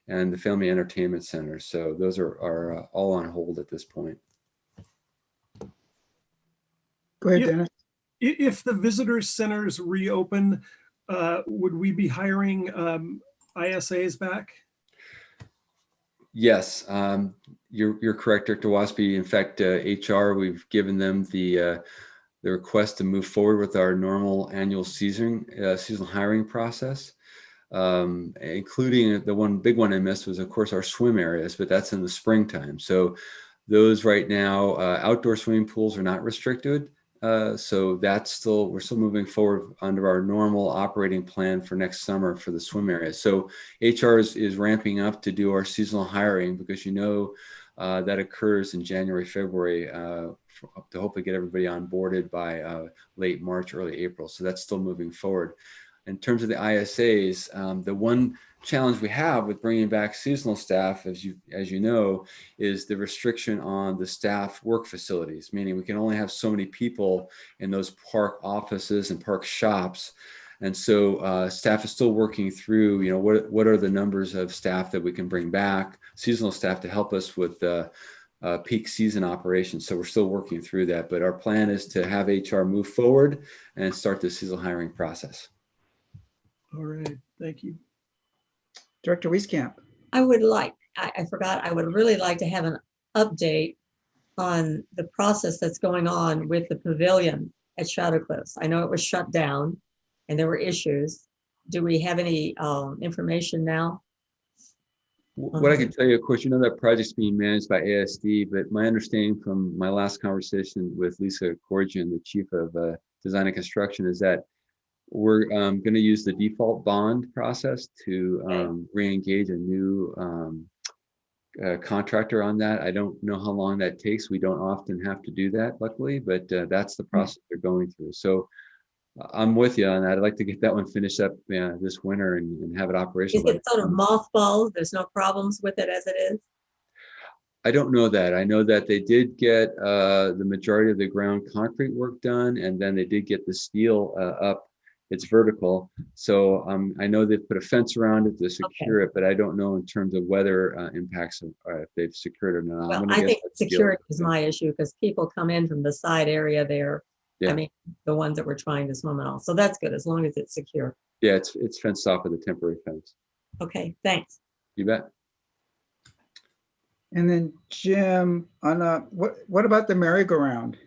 and the family entertainment centers. So those are all on hold at this point. Go ahead, Yeah. Dennis. If the visitor centers reopen, would we be hiring ISAs back? Yes, you're correct, Dr. Wasby. In fact, HR, we've given them the request to move forward with our normal annual seasonal hiring process, including the one big one I missed was, of course, our swim areas, but that's in the springtime. So those right now, outdoor swimming pools are not restricted. So we're still moving forward under our normal operating plan for next summer for the swim area. So HR is ramping up to do our seasonal hiring because that occurs in January, February, to hopefully get everybody onboarded by late March, early April. So that's still moving forward. In terms of the ISAs, the one challenge we have with bringing back seasonal staff, as you know, is the restriction on the staff work facilities, meaning we can only have so many people in those park offices and park shops. And so staff is still working through, what are the numbers of staff that we can bring back, seasonal staff, to help us with peak season operations. So we're still working through that, but our plan is to have HR move forward and start the seasonal hiring process. All right, thank you. Director Wieskamp. I would really like to have an update on the process that's going on with the pavilion at Shadow Cliffs. I know it was shut down and there were issues. Do we have any information now? What I can tell you, of course, that project's being managed by ASD, but my understanding from my last conversation with Lisa Corrigan, the chief of design and construction, is that we're going to use the default bond process to re-engage a new contractor on that. I don't know how long that takes. We don't often have to do that, luckily, but that's the process they're going through. So I'm with you on that. I'd like to get that one finished up this winter and have it operational. Is it sort of mothballed? There's no problems with it as it is? I don't know that. I know that they did get the majority of the ground concrete work done, and then they did get the steel up. It's vertical. So I know they've put a fence around it to secure it, but I don't know in terms of weather impacts if they've secured it or not. Well, I think security is my issue because people come in from the side area there. Yeah. I mean, the ones that we're trying to swim and all. So that's good as long as it's secure. Yeah, it's fenced off with a temporary fence. Okay, thanks. You bet. And then Jim, on what about the merry-go-round?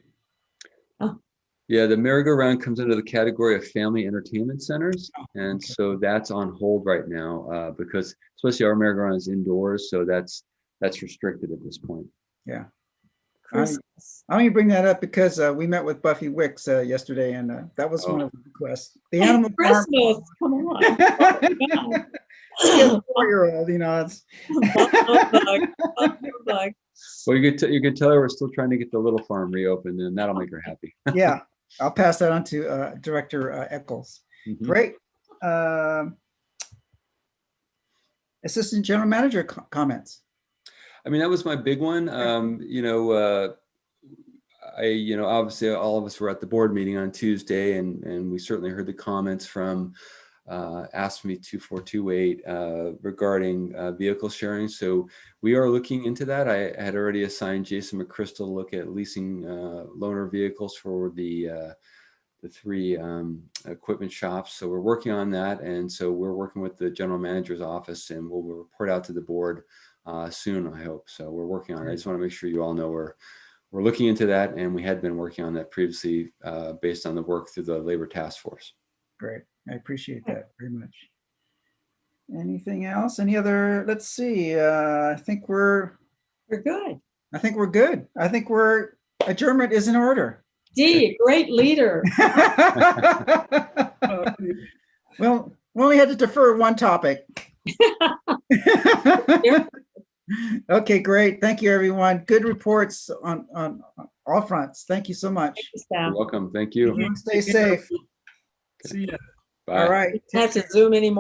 Yeah, the merry-go-round comes under the category of family entertainment centers. And so that's on hold right now because especially our merry-go-round is indoors. So that's restricted at this point. Yeah. I only bring that up because we met with Buffy Wicks yesterday, and that was one of the requests. The animal farm. Christmas, come on. 4-year-old, it's. Well, you could tell her we're still trying to get the little farm reopened, and that'll make her happy. Yeah, I'll pass that on to Director Eccles. Mm-hmm. Great. Assistant General Manager comments. I mean, that was my big one. Obviously all of us were at the board meeting on Tuesday, and we certainly heard the comments from ASME 2428 regarding vehicle sharing. So we are looking into that. I had already assigned Jason McChrystal to look at leasing loaner vehicles for the 3 equipment shops. So we're working on that. And so we're working with the general manager's office, and we'll report out to the board soon, I hope. So we're working on it. I just want to make sure you all know we're looking into that, and we had been working on that previously based on the work through the labor task force. Great. I appreciate that very much. Anything else? Any other? Let's see. I think we're good. I think we're good. I think adjournment is in order. D, great leader. Well, we only had to defer one topic. Okay, great. Thank you, everyone. Good reports on all fronts. Thank you so much. You're welcome. Thank you. Stay safe. See ya. Bye. All right. Don't have to Zoom anymore.